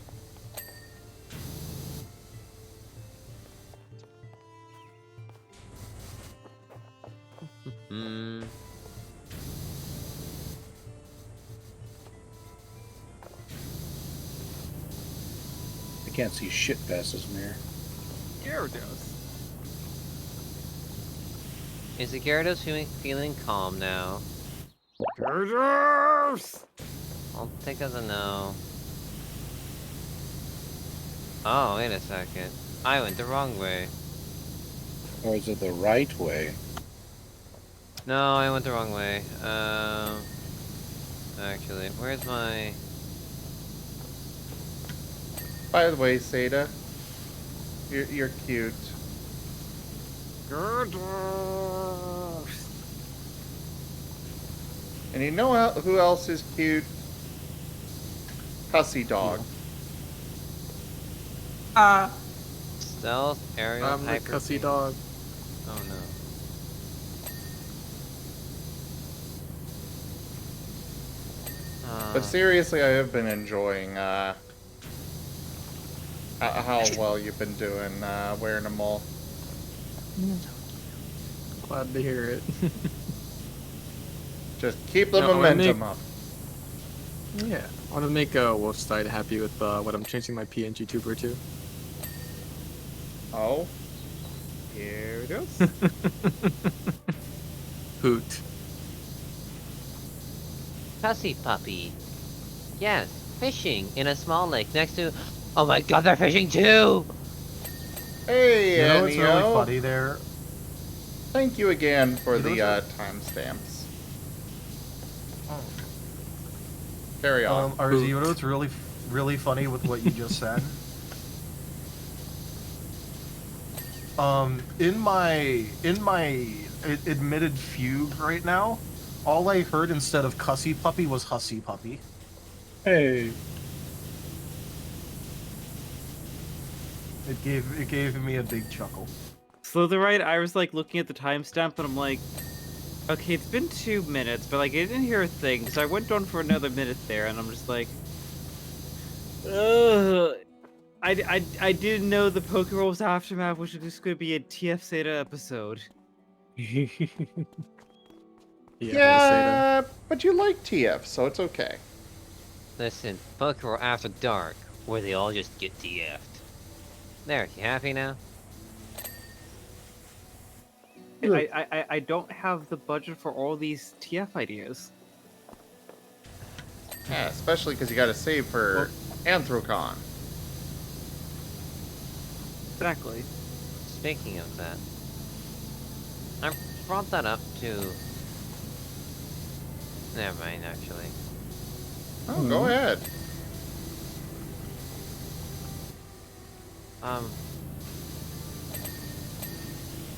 Speaker 3: Hmm.
Speaker 6: I can't see shit past this mirror.
Speaker 4: Gyarados.
Speaker 3: Is the Gyarados feeling calm now?
Speaker 4: Gyarados!
Speaker 3: I'll take as a no. Oh, wait a second. I went the wrong way.
Speaker 6: Or is it the right way?
Speaker 3: No, I went the wrong way. Actually, where's my...
Speaker 2: By the way, Seda, you're cute. And you know who else is cute? Hussy Dog.
Speaker 3: Stealth, aerial,
Speaker 4: I'm the
Speaker 3: hyper
Speaker 4: cussy
Speaker 3: beam.
Speaker 4: dog.
Speaker 3: Oh no.
Speaker 2: But seriously, I have been enjoying how well you've been doing wearing them all.
Speaker 4: Glad to hear it.
Speaker 2: Just keep the
Speaker 4: No, I
Speaker 2: momentum
Speaker 4: make-
Speaker 2: up.
Speaker 4: Yeah. I want to make Wolfstein happy with what I'm changing my PNG tuber to.
Speaker 2: Oh,
Speaker 7: Gyarados?
Speaker 4: Hoot.
Speaker 3: Pussy puppy. Yes, fishing in a small lake next to... Oh my god, they're fishing too!
Speaker 2: hey,
Speaker 1: You know what's really
Speaker 2: Neo.
Speaker 1: funny there?
Speaker 2: Thank you again for
Speaker 1: You know
Speaker 2: the
Speaker 1: what's
Speaker 2: timestamps. Carry on.
Speaker 1: RZ, you know what's really funny with what you just said? In my admitted fugue right now, all I heard instead of cussy puppy was hussy puppy.
Speaker 6: Hey.
Speaker 1: It gave me a big chuckle.
Speaker 7: Slitherite, I was like looking at the timestamp and I'm like, okay, it's been 2 minutes, but like I didn't hear a thing, so I went on for another minute there, and I'm just like, ugh. I didn't know the Pokerolls Aftermath was just going to be a TF Zeta episode.
Speaker 2: Yeah, but you like TF, so it's okay.
Speaker 3: Listen, Pokemon After Dark, where they all just get DF'd. There, you happy now?
Speaker 7: I don't have the budget for all these TF ideas.
Speaker 2: Yeah, especially because you got to save for Anthrocon.
Speaker 7: Exactly.
Speaker 3: Speaking of that, I brought that up to... Never mind, actually.
Speaker 2: Oh, go ahead.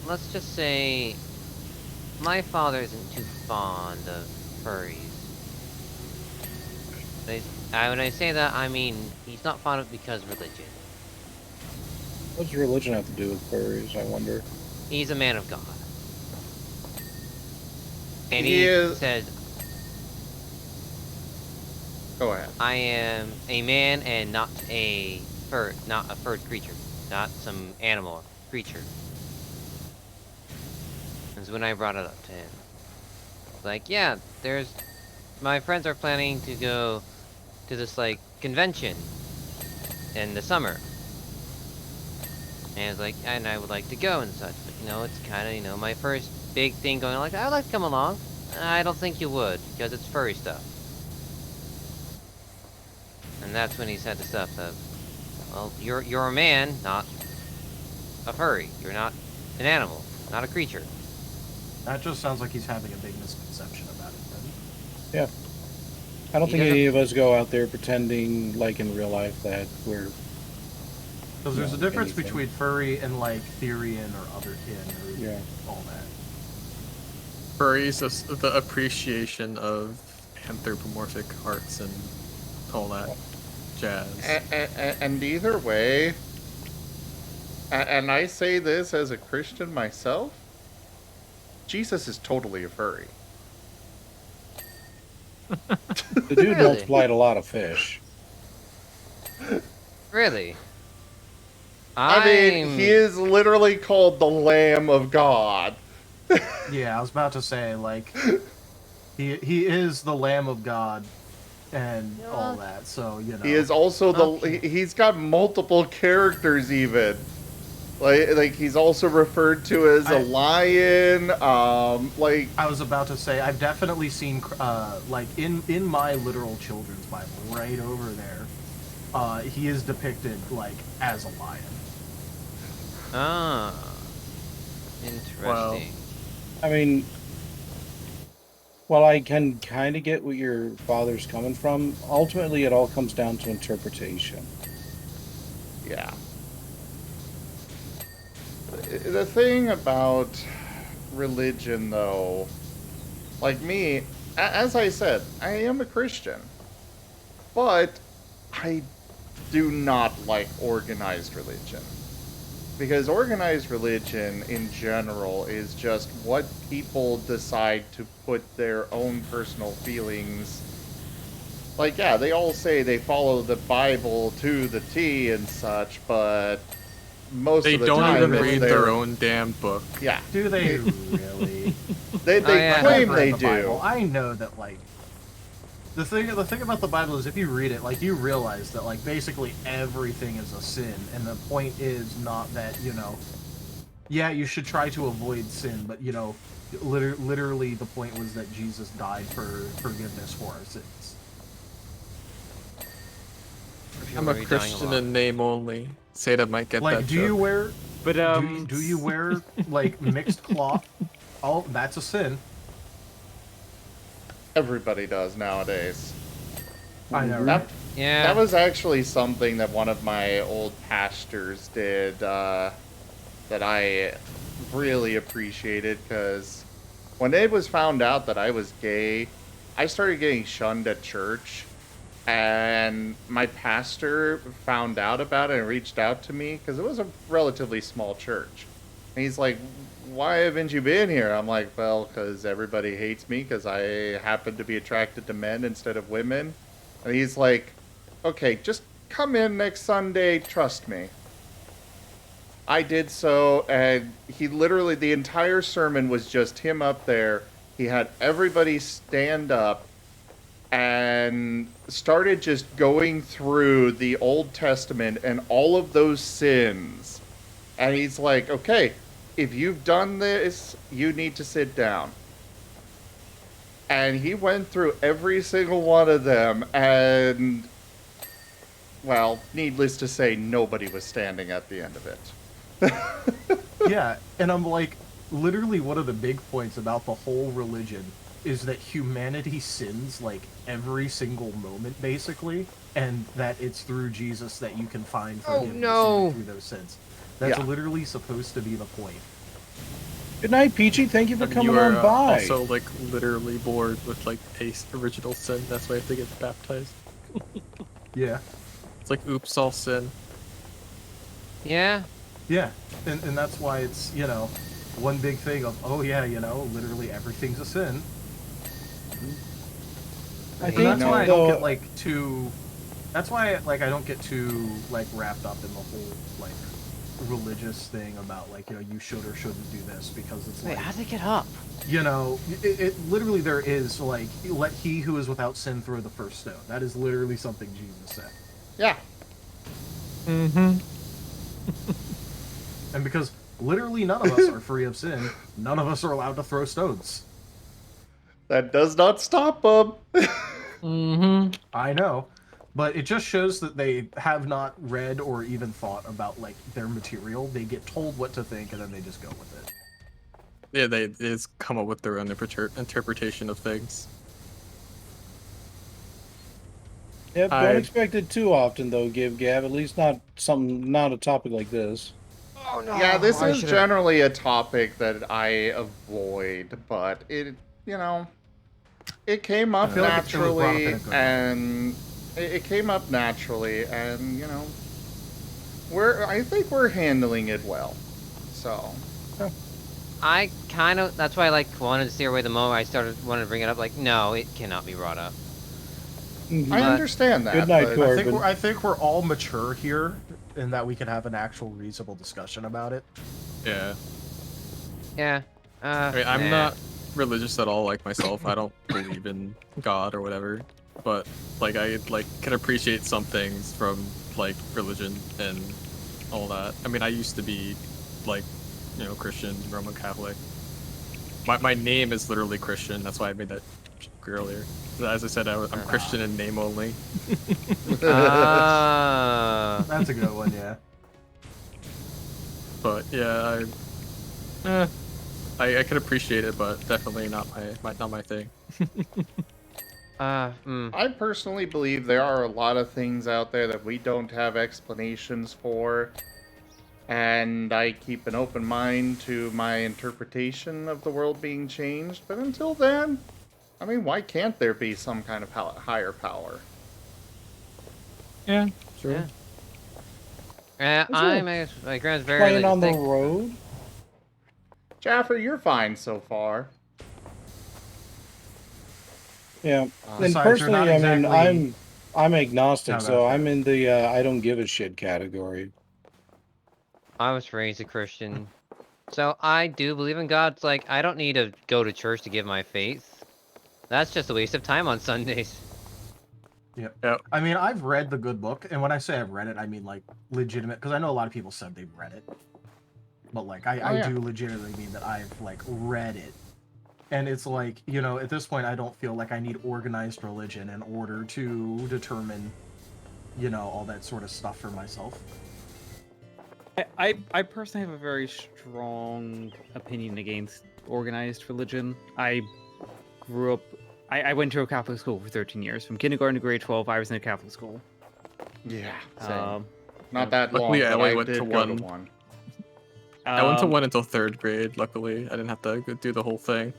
Speaker 3: Let's just say my father isn't too fond of furries. When I say that, I mean he's not fond of it because religion.
Speaker 6: What does religion have to do with furries, I wonder?
Speaker 3: He's a man of God. And
Speaker 2: He is-
Speaker 3: said,
Speaker 2: Go ahead.
Speaker 3: I am a man and not a furred creature. Not some animal creature. That's when I brought it up to him. Like, yeah, my friends are planning to go to this, like, convention in the summer. And it's like, and I would like to go and such. But, it's kind of, my first big thing going on. Like, I'd like to come along. I don't think you would, because it's furry stuff. And that's when he said the stuff of, well, you're a man, not a furry. You're not an animal, not a creature.
Speaker 1: That just sounds like he's having a big misconception about it, then.
Speaker 6: Yeah. I don't
Speaker 3: He
Speaker 6: think
Speaker 3: doesn't-
Speaker 6: any of us go out there pretending, like in real life, that we're...
Speaker 1: Because there's a
Speaker 6: No,
Speaker 1: difference
Speaker 6: anything.
Speaker 1: between furry and, like, Therian or other kin or
Speaker 6: Yeah.
Speaker 1: all that.
Speaker 4: Furries, the appreciation of anthropomorphic hearts and all that jazz.
Speaker 2: And either way, and I say this as a Christian myself, Jesus is totally a furry.
Speaker 6: The dude
Speaker 3: Really?
Speaker 6: multiplied a lot of fish.
Speaker 3: Really?
Speaker 2: I mean, he is literally called the Lamb of God.
Speaker 1: Yeah, I was about to say, like, he is the Lamb of God and all that, so, you know.
Speaker 2: He is also he's got multiple characters even. Like he's also referred to as a lion. Like
Speaker 1: I was about to say, I've definitely seen, like in my literal children's Bible, right over there, he is depicted like as a lion.
Speaker 3: Ah, interesting.
Speaker 4: Wow.
Speaker 6: I mean, while I can kind of get where your father's coming from, ultimately it all comes down to interpretation.
Speaker 2: yeah. The thing about religion, though, like me, as I said, I am a Christian, but I do not like organized religion. Because organized religion, in general, is just what people decide to put their own personal feelings. Like, yeah, they all say they follow the Bible to the T and such, but most
Speaker 4: They
Speaker 2: of the
Speaker 4: don't
Speaker 2: time
Speaker 4: even
Speaker 2: it's
Speaker 4: read their own damn book.
Speaker 2: Yeah.
Speaker 1: Do they really?
Speaker 2: They
Speaker 3: yeah.
Speaker 2: claim
Speaker 1: I've read
Speaker 2: they
Speaker 1: the
Speaker 2: do.
Speaker 1: Bible. I know that, like, the thing about the Bible is if you read it, like, you realize that, like, basically everything is a sin, and the point is not that, you know, yeah, you should try to avoid sin, but, you know, literally the point was that Jesus died for forgiveness for our sins.
Speaker 4: I'm a Christian in name only. Seda might get
Speaker 1: Like,
Speaker 4: that
Speaker 1: do
Speaker 4: joke.
Speaker 1: you wear,
Speaker 7: But
Speaker 1: do you wear, like, mixed cloth? Oh, that's a sin.
Speaker 2: Everybody does nowadays.
Speaker 1: I know, right?
Speaker 3: Yeah.
Speaker 2: That was actually something that one of my old pastors did that I really appreciated, because when it was found out that I was gay, I started getting shunned at church, and my pastor found out about it and reached out to me, because it was a relatively small church. And he's like, why haven't you been here? I'm like, well, because everybody hates me because I happen to be attracted to men instead of women. And he's like, okay, just come in next Sunday, trust me. I did so, and he literally, the entire sermon was just him up there. He had everybody stand up and started just going through the Old Testament and all of those sins. And he's like, okay, if you've done this, you need to sit down. And he went through every single one of them, and, well, needless to say, nobody was standing at the end of it.
Speaker 1: Yeah, and I'm like, literally one of the big points about the whole religion is that humanity sins, like, every single moment, basically, and that it's through Jesus that you can find forgiveness through those sins. That's literally supposed to be the point.
Speaker 6: Good night, Peachy. Thank you for coming
Speaker 4: you are
Speaker 6: on by.
Speaker 4: also like literally bored with like a original sin. That's why I have to get baptized.
Speaker 1: Yeah.
Speaker 4: It's like oops, all sin.
Speaker 3: Yeah.
Speaker 1: Yeah, and that's why it's, you know, one big thing of, oh yeah, you know, literally everything's a sin.
Speaker 6: I
Speaker 1: And
Speaker 6: think
Speaker 1: that's why I don't get, like, too... That's why, like, I don't get too, like, wrapped up in the whole, like, religious thing about, like, you know, you should or shouldn't do this, because it's
Speaker 3: Wait,
Speaker 1: like...
Speaker 3: how'd they get up?
Speaker 1: You know, it literally there is, like, let he who is without sin throw the first stone. That is literally something Jesus said.
Speaker 2: Yeah.
Speaker 4: Mm-hmm.
Speaker 1: And because literally none of us are free of sin, none of us are allowed to throw stones.
Speaker 2: That does not stop them.
Speaker 4: Mm-hmm.
Speaker 1: I know. But it just shows that they have not read or even thought about, like, their material. They get told what to think, and then they just go with it.
Speaker 4: Yeah, they just come up with their own interpretation of things.
Speaker 6: Yep, don't expect it too often, though, Gab. At least not a topic like this.
Speaker 3: Oh no.
Speaker 2: Yeah, this is generally a topic that I avoid, but it, you know, It came up
Speaker 1: feel like it was brought up in
Speaker 2: naturally,
Speaker 1: a good way.
Speaker 2: and it came up naturally, and you know, I think we're handling it well. So
Speaker 3: I kind of, that's why I like wanted to steer away the moment I wanted to bring it up. Like, no, it cannot be brought up.
Speaker 2: I understand that.
Speaker 6: Good night,
Speaker 2: but
Speaker 6: Corbin.
Speaker 1: I think we're all mature here, in that we can have an actual reasonable discussion about it.
Speaker 4: Yeah.
Speaker 3: Yeah.
Speaker 4: I mean, I'm
Speaker 3: nah.
Speaker 4: not religious at all, like myself. I don't believe in God or whatever. But like, I can appreciate some things from like religion and all that. I mean, I used to be like, you know, Christian, Roman Catholic. My name is literally Christian. That's why I made that joke earlier. As I said, I'm Christian in name only.
Speaker 1: That's a good one, yeah.
Speaker 4: But yeah, I can appreciate it, but definitely not my thing.
Speaker 2: I personally believe there are a lot of things out there that we don't have explanations for, and I keep an open mind to my interpretation of the world being changed. But until then, I mean, why can't there be some kind of higher power?
Speaker 4: Yeah, sure.
Speaker 3: Yeah. My grand's very
Speaker 6: Playing
Speaker 3: religious
Speaker 6: on the
Speaker 3: thing.
Speaker 6: road?
Speaker 2: Jaffer, you're fine so far.
Speaker 6: Yeah. And
Speaker 1: Besides, you're
Speaker 6: personally,
Speaker 1: not
Speaker 6: I mean,
Speaker 1: exactly-
Speaker 6: I'm agnostic,
Speaker 1: No,
Speaker 6: so
Speaker 1: that's
Speaker 6: I'm
Speaker 1: fair.
Speaker 6: in the I don't give a shit category.
Speaker 3: I was raised a Christian. So I do believe in God. It's like, I don't need to go to church to give my faith. That's just a waste of time on Sundays.
Speaker 1: Yep.
Speaker 4: Yep.
Speaker 1: I mean, I've read the good book, and when I say I've read it, I mean like legitimate, because I know a lot of people said they've read it, but like I do legitimately mean that I've like read it, and it's like, you know, at this point I don't feel like I need organized religion in order to determine, you know, all that sort of stuff for myself.
Speaker 7: I personally have a very strong opinion against organized religion. I grew up. I went to a Catholic school for 13 years. From kindergarten to grade 12, I was in a Catholic school.
Speaker 2: Yeah, same.
Speaker 7: Um,
Speaker 2: Not that long,
Speaker 4: Luckily, I
Speaker 2: but
Speaker 4: only
Speaker 2: I
Speaker 4: went
Speaker 2: did
Speaker 4: to
Speaker 2: go to
Speaker 4: one.
Speaker 2: one.
Speaker 4: I went to one until 3rd grade. Luckily, I didn't have to go do the whole thing.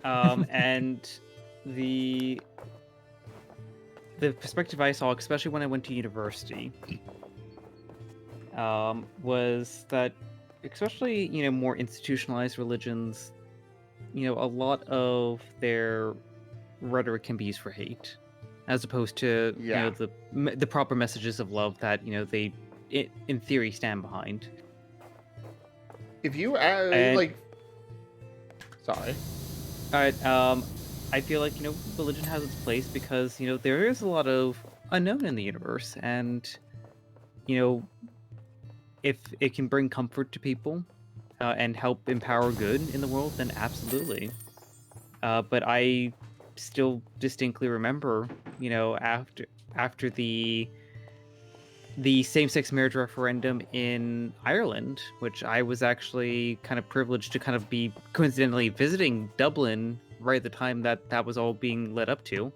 Speaker 7: And the perspective I saw, especially when I went to university, was that, especially, you know, more institutionalized religions, you know, a lot of their rhetoric can be used for hate, as opposed to you know, the proper messages of love that, you know, they in theory stand behind.
Speaker 2: If you sorry.
Speaker 7: I feel like, you know, religion has its place because, you know, there is a lot of unknown in the universe, and, you know, if it can bring comfort to people and help empower good in the world, then absolutely. But I still distinctly remember, you know, after the same-sex marriage referendum in Ireland, which I was actually kind of privileged to kind of be coincidentally visiting Dublin right at the time that was all being led up to.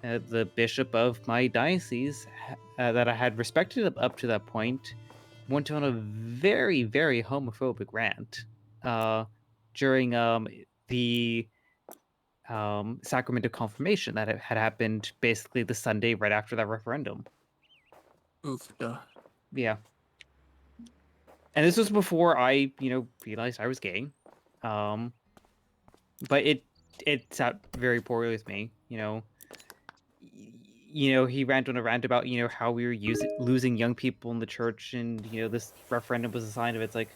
Speaker 7: The bishop of my diocese that I had respected up to that point went on a very, very homophobic rant during the sacrament of confirmation that had happened basically the Sunday right after that referendum.
Speaker 4: Oof, yeah.
Speaker 7: Yeah. And this was before I, you know, realized I was gay. But it sat very poorly with me, you know. You know, he ran on a rant about, you know, how we were losing young people in the church, and, you know, this referendum was a sign of it. It's like,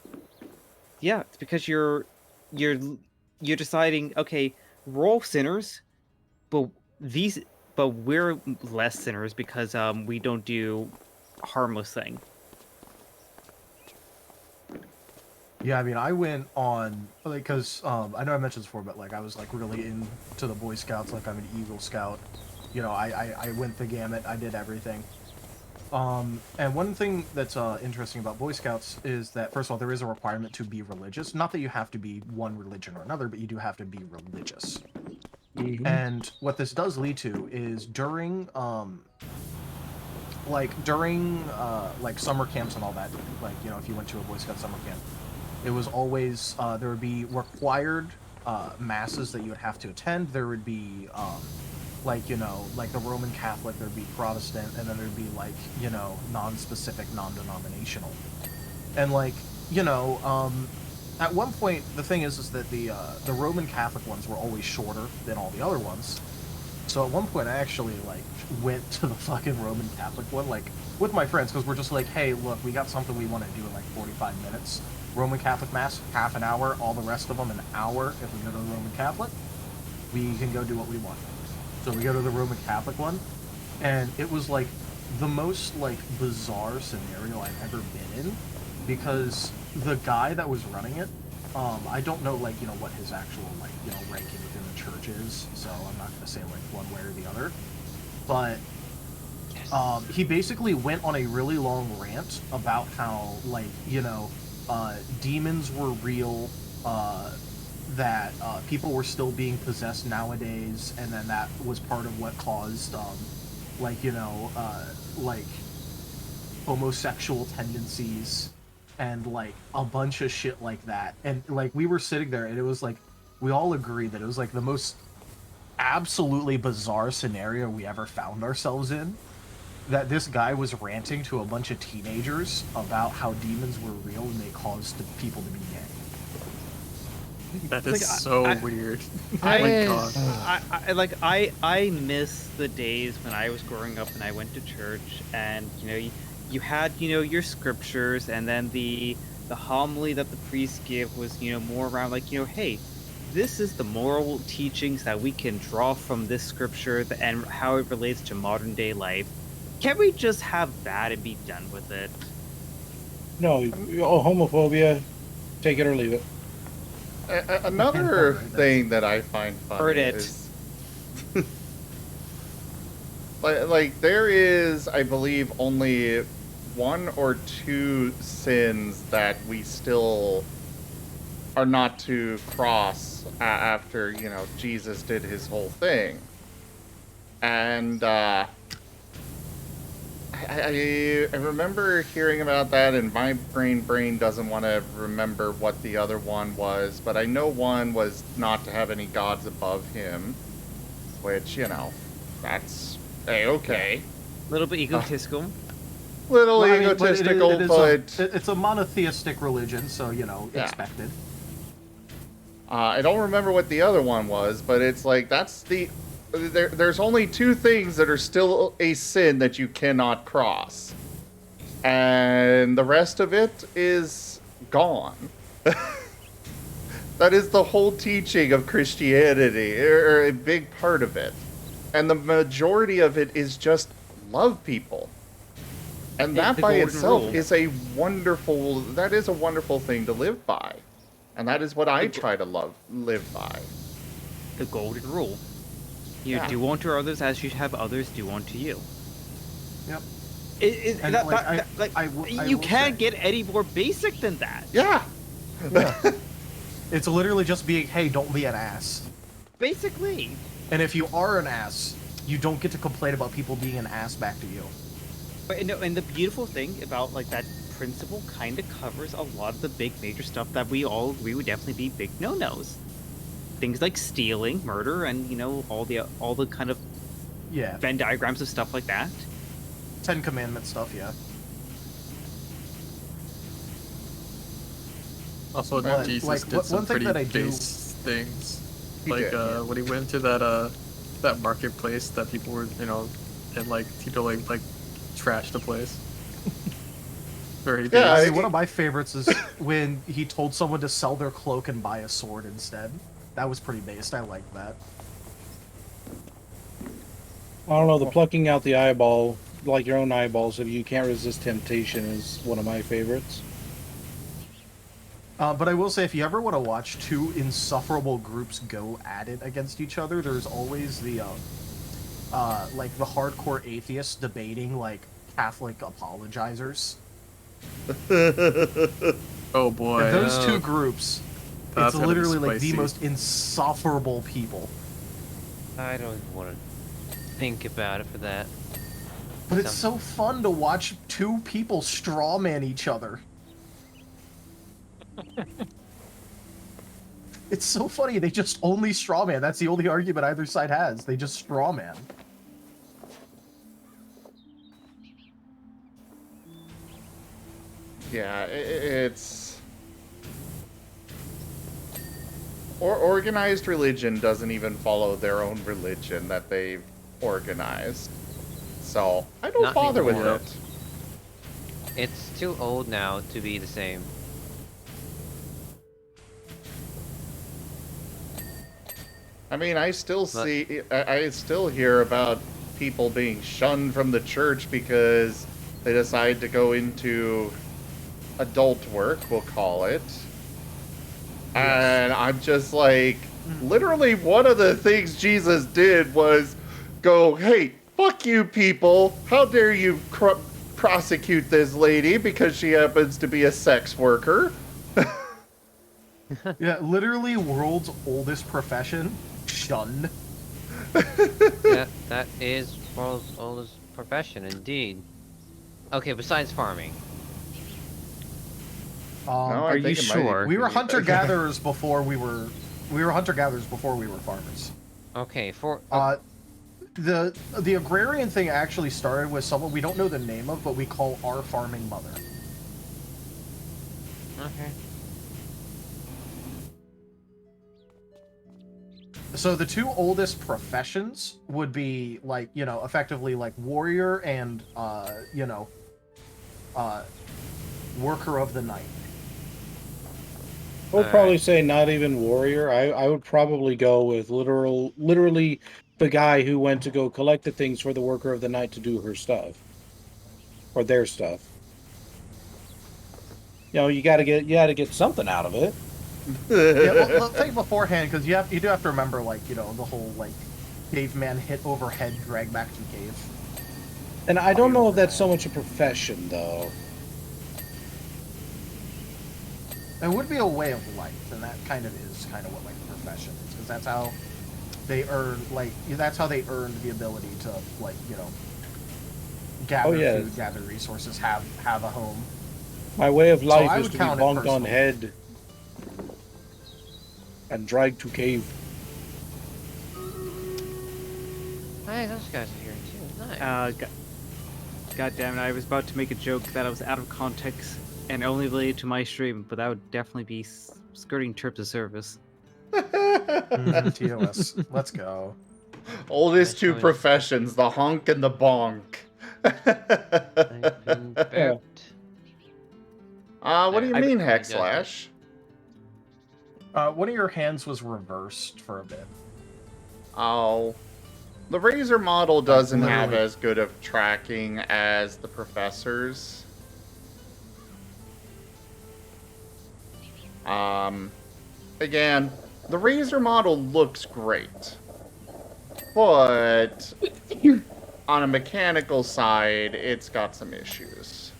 Speaker 7: yeah, it's because you're deciding, okay, we're all sinners, but we're less sinners because we don't do harmless thing.
Speaker 1: Yeah, I mean, I went on, like, because I know I mentioned this before, but like I was like really into the Boy Scouts. Like, I'm an Eagle Scout. You know, I went the gamut. I did everything. And one thing that's interesting about Boy Scouts is that, first of all, there is a requirement to be religious. Not that you have to be one religion or another, but you do have to be religious. Mm-hmm. And what this does lead to is during like summer camps and all that, like, you know, if you went to a Boy Scout summer camp, it was always there would be required masses that you would have to attend. There would be like, you know, like the Roman Catholic, there'd be Protestant, and then there'd be like, you know, non-specific, non-denominational. And like, you know, at one point, the thing is that the Roman Catholic ones were always shorter than all the other ones. So at one point, I actually like went to the fucking Roman Catholic one, like with my friends, because we're just like, hey, look, we got something we want to do in like 45 minutes. Roman Catholic Mass, half an hour. All the rest of them, an hour. If we go to the Roman Catholic, we can go do what we want. So we go to the Roman Catholic one, and it was like the most like bizarre scenario I've ever been in, because the guy that was running it, I don't know like, you know, what his actual like, you know, ranking within the church is, so I'm not gonna say like one way or the other, but he basically went on a really long rant about how like, you know, demons were real, that people were still being possessed nowadays, and then that was part of what caused like, you know, like homosexual tendencies and like a bunch of shit like that. And like we were sitting there and it was like we all agreed that it was like the most absolutely bizarre scenario we ever found ourselves in, that this guy was ranting to a bunch of teenagers about how demons were real and they caused people to be gay.
Speaker 4: That is
Speaker 7: Like,
Speaker 4: so
Speaker 7: I-
Speaker 4: weird.
Speaker 3: I-
Speaker 4: Oh my god.
Speaker 7: I miss the days when I was growing up and I went to church, and you know, you had, you know, your scriptures, and then the homily that the priest gave was, you know, more around like, you know, hey, this is the moral teachings that we can draw from this scripture and how it relates to modern day life. Can't we just have that and be done with it?
Speaker 6: No, homophobia, take it or leave it.
Speaker 2: Another thing that I find funny
Speaker 7: Heard it.
Speaker 2: is like there is, I believe, only one or two sins that we still are not to cross after, you know, Jesus did his whole thing. And I remember hearing about that, and my brain doesn't want to remember what the other one was, but I know one was not to have any gods above him, which, you know, that's okay.
Speaker 7: A little bit egotistical.
Speaker 2: Little
Speaker 1: Well, I mean,
Speaker 2: egotistical,
Speaker 1: it's a monotheistic religion, so, you know,
Speaker 2: Yeah.
Speaker 1: expected.
Speaker 2: I don't remember what the other one was, but it's like that's the there's only two things that are still a sin that you cannot cross, and the rest of it is gone. That is the whole teaching of Christianity, or a big part of it, and the majority of it is just love people. And that
Speaker 7: The
Speaker 2: by
Speaker 7: golden
Speaker 2: itself
Speaker 7: rule.
Speaker 2: is a wonderful thing to live by. And that is what I try to live by.
Speaker 7: The golden rule. You
Speaker 2: Yeah.
Speaker 7: do unto others as you have others do unto you.
Speaker 1: Yep.
Speaker 7: And
Speaker 1: And, like, I
Speaker 7: you
Speaker 1: will
Speaker 7: can't
Speaker 1: say-
Speaker 7: get any more basic than that.
Speaker 2: Yeah.
Speaker 1: Yeah. It's literally just being, hey, don't be an ass.
Speaker 7: Basically.
Speaker 1: And if you are an ass, you don't get to complain about people being an ass back to you.
Speaker 7: But no, and the beautiful thing about like that principle kind of covers a lot of the big major stuff that we all agree would definitely be big no-nos. Things like stealing, murder, and you know all the kind of
Speaker 1: Yeah.
Speaker 7: Venn diagrams of stuff like that.
Speaker 1: Ten Commandment stuff, yeah.
Speaker 4: Also,
Speaker 1: But,
Speaker 4: Jesus
Speaker 1: like,
Speaker 4: did
Speaker 1: one
Speaker 4: some
Speaker 1: thing
Speaker 4: pretty
Speaker 1: that I do-
Speaker 4: base things.
Speaker 2: He
Speaker 4: Like
Speaker 2: did, yeah.
Speaker 4: when he went to that marketplace that people were, you know, and like he totally like trashed the place. Very base.
Speaker 2: Yeah,
Speaker 1: I mean, one of my favorites is when he told someone to sell their cloak and buy a sword instead. That was pretty based. I like that.
Speaker 6: I don't know, the plucking out the eyeball, like your own eyeballs, if you can't resist temptation, is one of my favorites.
Speaker 1: But I will say, if you ever want to watch two insufferable groups go at it against each other, there's always the, like, the hardcore atheists debating, like, Catholic apologizers.
Speaker 4: Oh boy.
Speaker 1: And those two groups,
Speaker 4: That's
Speaker 1: it's
Speaker 4: gotta be
Speaker 1: literally, like, the
Speaker 4: spicy.
Speaker 1: most insufferable people.
Speaker 3: I don't even want to think about it for that.
Speaker 1: But it's so fun to watch two people strawman each other. It's so funny. They just only straw man. That's the only argument either side has. They just straw man.
Speaker 2: Yeah, it's... Organized religion doesn't even follow their own religion that they've organized. So, I don't
Speaker 3: Not
Speaker 2: bother with
Speaker 3: anymore.
Speaker 2: it.
Speaker 3: It's too old now to be the same.
Speaker 2: I mean, I still I still hear about people being shunned from the church because they decide to go into adult work, we'll call it. And I'm just like, literally one of the things Jesus did was go, hey, fuck you people. How dare you prosecute this lady because she happens to be a sex worker?
Speaker 1: Yeah, literally world's oldest profession. Shunned.
Speaker 3: Yeah, that is world's oldest profession, indeed. Okay, besides farming.
Speaker 2: No,
Speaker 3: are you sure?
Speaker 1: We were hunter-gatherers before we were... We were hunter-gatherers before we were farmers.
Speaker 3: Okay,
Speaker 1: The agrarian thing actually started with someone we don't know the name of, but we call our farming mother.
Speaker 3: Okay.
Speaker 1: So the two oldest professions would be, like, you know, effectively, like, warrior and, you know, worker of the night.
Speaker 6: I would probably say not even warrior. I would probably go with literally the guy who went to go collect the things for the worker of the night to do her stuff. Or their stuff. You know, you gotta get something out of it.
Speaker 1: Yeah, well, think beforehand, because you do have to remember, like, you know, the whole, like, caveman hit overhead, drag back to cave.
Speaker 6: And I don't know if that's so much a profession, though.
Speaker 1: It would be a way of life, and that kind of is kind of what, like, the profession is, because that's how they earn, like, that's how they earned the ability to, like, you know, gather food, gather resources, have a home.
Speaker 6: My way of life
Speaker 1: So
Speaker 6: is to be bonked on head and dragged to cave.
Speaker 3: Hey, those guys are here too. Nice.
Speaker 7: God damn it! I was about to make a joke that I was out of context and only related to my stream, but that would definitely be skirting terms of service.
Speaker 1: TOS. Let's go.
Speaker 2: Oldest two professions, the honk and the bonk. What do you mean, Hexlash?
Speaker 1: One of your hands was reversed for a bit.
Speaker 2: Oh. The Razor model doesn't have as good of tracking as the Professor's. Again, the Razor model looks great. But on a mechanical side, it's got some issues.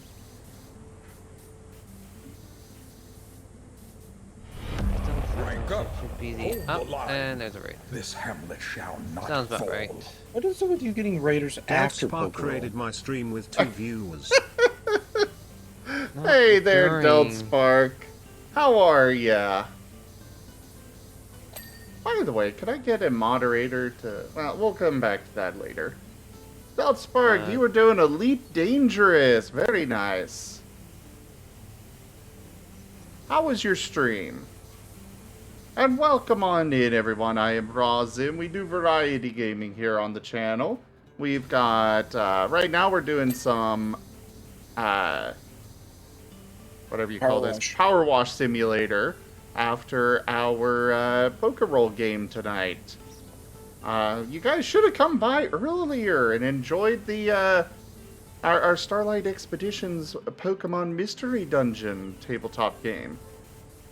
Speaker 3: Should be the up, and there's a raid.
Speaker 8: This hamlet shall not
Speaker 3: Sounds about
Speaker 8: fall.
Speaker 3: right.
Speaker 6: What is it with you getting raiders after
Speaker 10: Spark
Speaker 6: Pokemon?
Speaker 10: rated my stream with 2 viewers.
Speaker 2: Hey there, Deltspark. How are ya? By the way, could I get a moderator to... Well, we'll come back to that later. Deltspark, you were doing Elite Dangerous. Very nice. How was your stream? And welcome on in, everyone. I am Razim. We do variety gaming here on the channel. We've got... right now we're doing some... whatever you call this. PowerWash Simulator. After our Pokeroll game tonight. You guys should have come by earlier and enjoyed the our Starlight Expeditions Pokemon Mystery Dungeon tabletop game.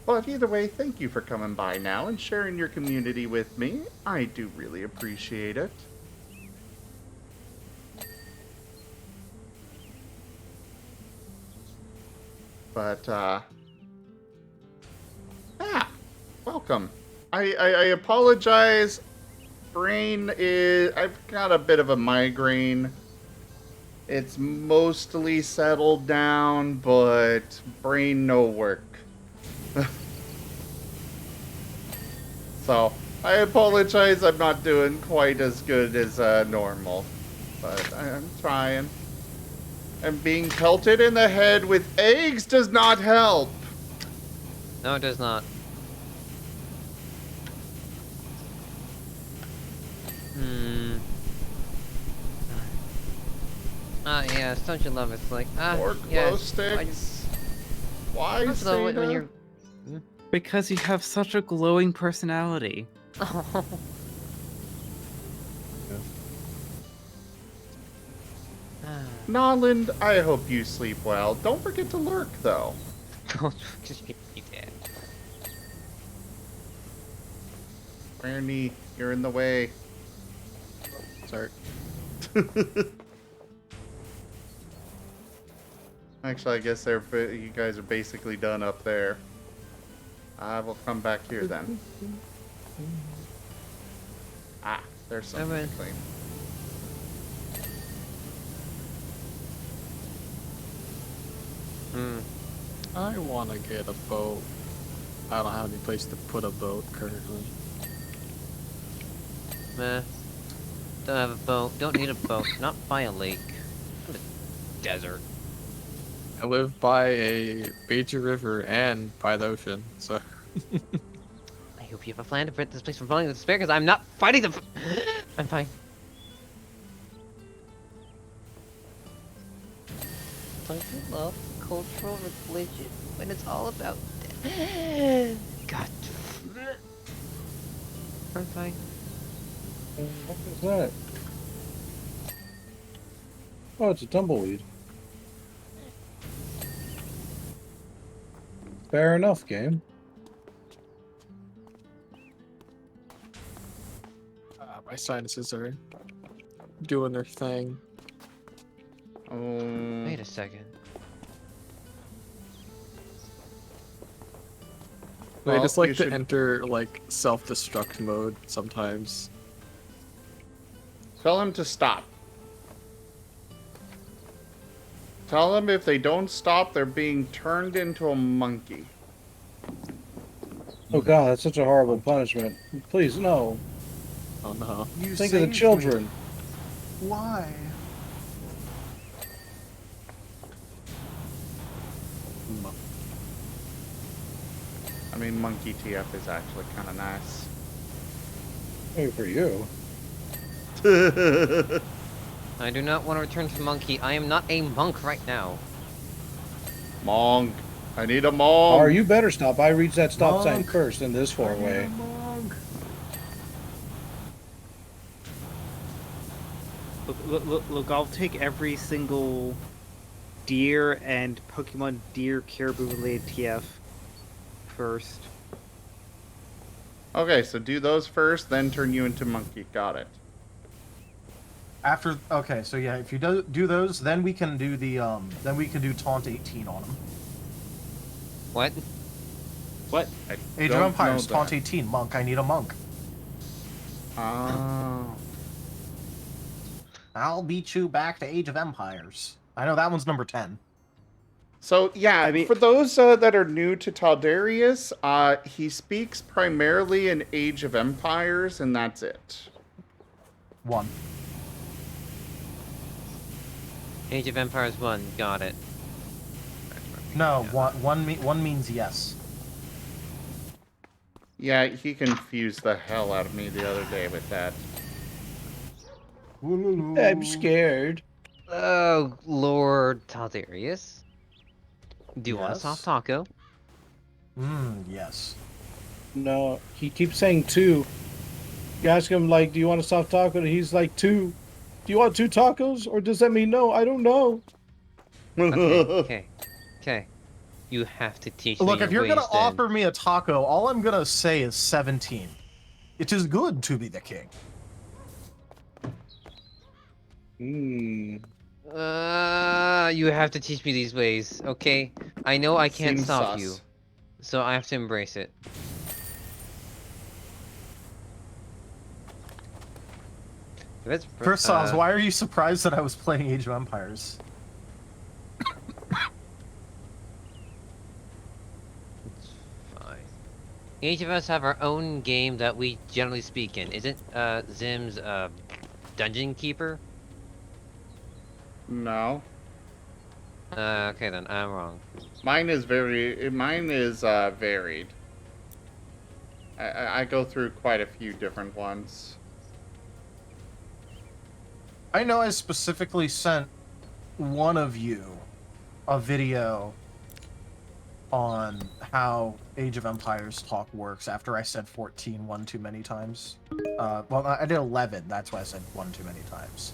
Speaker 2: But either way, thank you for coming by now and sharing your community with me. I do really appreciate it. But welcome. I apologize. Brain is... I've got a bit of a migraine. It's mostly settled down, but brain no work. So, I apologize, I'm not doing quite as good as normal. But I'm trying. And being pelted in the head with eggs does not help.
Speaker 3: No, it does not. Yes, don't you love it? It's like,
Speaker 2: More glow
Speaker 3: yes.
Speaker 2: sticks. Why,
Speaker 3: Don't you love it when
Speaker 2: Seda?
Speaker 3: you're...
Speaker 7: Because you have such a glowing personality.
Speaker 2: Noland, I hope you sleep well. Don't forget to lurk, though.
Speaker 3: Don't just be dead.
Speaker 2: Ernie, you're in the way.
Speaker 4: Sorry.
Speaker 2: Actually, I guess you guys are basically done up there. I will come back here then. Ah, there's something to clean.
Speaker 4: I want to get a boat. I don't have any place to put a boat currently.
Speaker 3: Meh. Don't have a boat. Don't need a boat. Not by a lake. I'm a desert.
Speaker 4: I live by a major river and by the ocean, so.
Speaker 3: I hope you have a plan to prevent this place from falling into despair, because I'm not fighting them. I'm fine. Don't you love cultural religion when it's all about God. I'm fine.
Speaker 6: What is that? Oh, it's a tumbleweed. Fair enough, game.
Speaker 4: My sinuses are doing their thing.
Speaker 3: Wait a second.
Speaker 4: I
Speaker 2: Well,
Speaker 4: just like
Speaker 2: you
Speaker 4: to
Speaker 2: should-
Speaker 4: enter like self-destruct mode sometimes.
Speaker 2: Tell him to stop. Tell them if they don't stop, they're being turned into a monkey.
Speaker 6: Oh god, that's such a horrible punishment. Please, no.
Speaker 4: Oh no.
Speaker 1: You
Speaker 6: Think of the
Speaker 1: saved
Speaker 6: children.
Speaker 1: me. Why?
Speaker 2: I mean, monkey TF is actually kind of nice.
Speaker 6: Maybe for you.
Speaker 3: I do not want to return to monkey. I am not a monk right now.
Speaker 2: Monk. I need a monk.
Speaker 6: Or you better stop. I reached that stop sign
Speaker 1: Monk.
Speaker 6: first in this four-way.
Speaker 1: Monk.
Speaker 7: Look, I'll take every single deer and Pokemon deer caribou related TF first.
Speaker 2: Okay, so do those first, then turn you into monkey. Got it.
Speaker 1: After okay, so yeah, if you do those, then we can do the then we can do taunt 18 on them.
Speaker 3: What?
Speaker 7: What?
Speaker 2: I
Speaker 1: Age of
Speaker 2: don't
Speaker 1: Empires
Speaker 2: know
Speaker 1: taunt
Speaker 2: that.
Speaker 1: 18 monk. I need a monk.
Speaker 2: Oh.
Speaker 1: I'll beat you back to Age of Empires. I know that one's number 10.
Speaker 2: So yeah,
Speaker 7: I mean-
Speaker 2: for those that are new to Taldarius, he speaks primarily in Age of Empires, and that's it.
Speaker 1: 1.
Speaker 3: Age of Empires 1. Got it.
Speaker 1: No, one means yes.
Speaker 2: Yeah, he confused the hell out of me the other day with that.
Speaker 6: I'm scared.
Speaker 3: Oh, Lord Taldarius. Do you want a
Speaker 1: Yes?
Speaker 3: soft taco?
Speaker 1: Yes.
Speaker 6: No, he keeps saying 2. You ask him, like, do you want a soft taco? And he's like, 2. Do you want 2 tacos? Or does that mean no? I don't know.
Speaker 3: Okay. You have to teach me
Speaker 1: Look,
Speaker 3: your
Speaker 1: if you're
Speaker 3: ways,
Speaker 1: gonna
Speaker 3: then.
Speaker 1: offer me a taco, all I'm gonna say is 17. It is good to be the king.
Speaker 3: You have to teach me these ways, okay? I know I can't
Speaker 2: Seems
Speaker 3: stop
Speaker 2: sus.
Speaker 3: you, so I have to embrace it. That's
Speaker 1: First off, why are you surprised that I was playing Age of Empires?
Speaker 3: Fine. Each of us have our own game that we generally speak in. Isn't Zim's Dungeon Keeper?
Speaker 2: No.
Speaker 3: Okay then, I'm wrong.
Speaker 2: Mine is varied. I go through quite a few different ones.
Speaker 1: I know I specifically sent one of you a video on how Age of Empires talk works after I said 14 one too many times. Well, I did 11. That's why I said one too many times.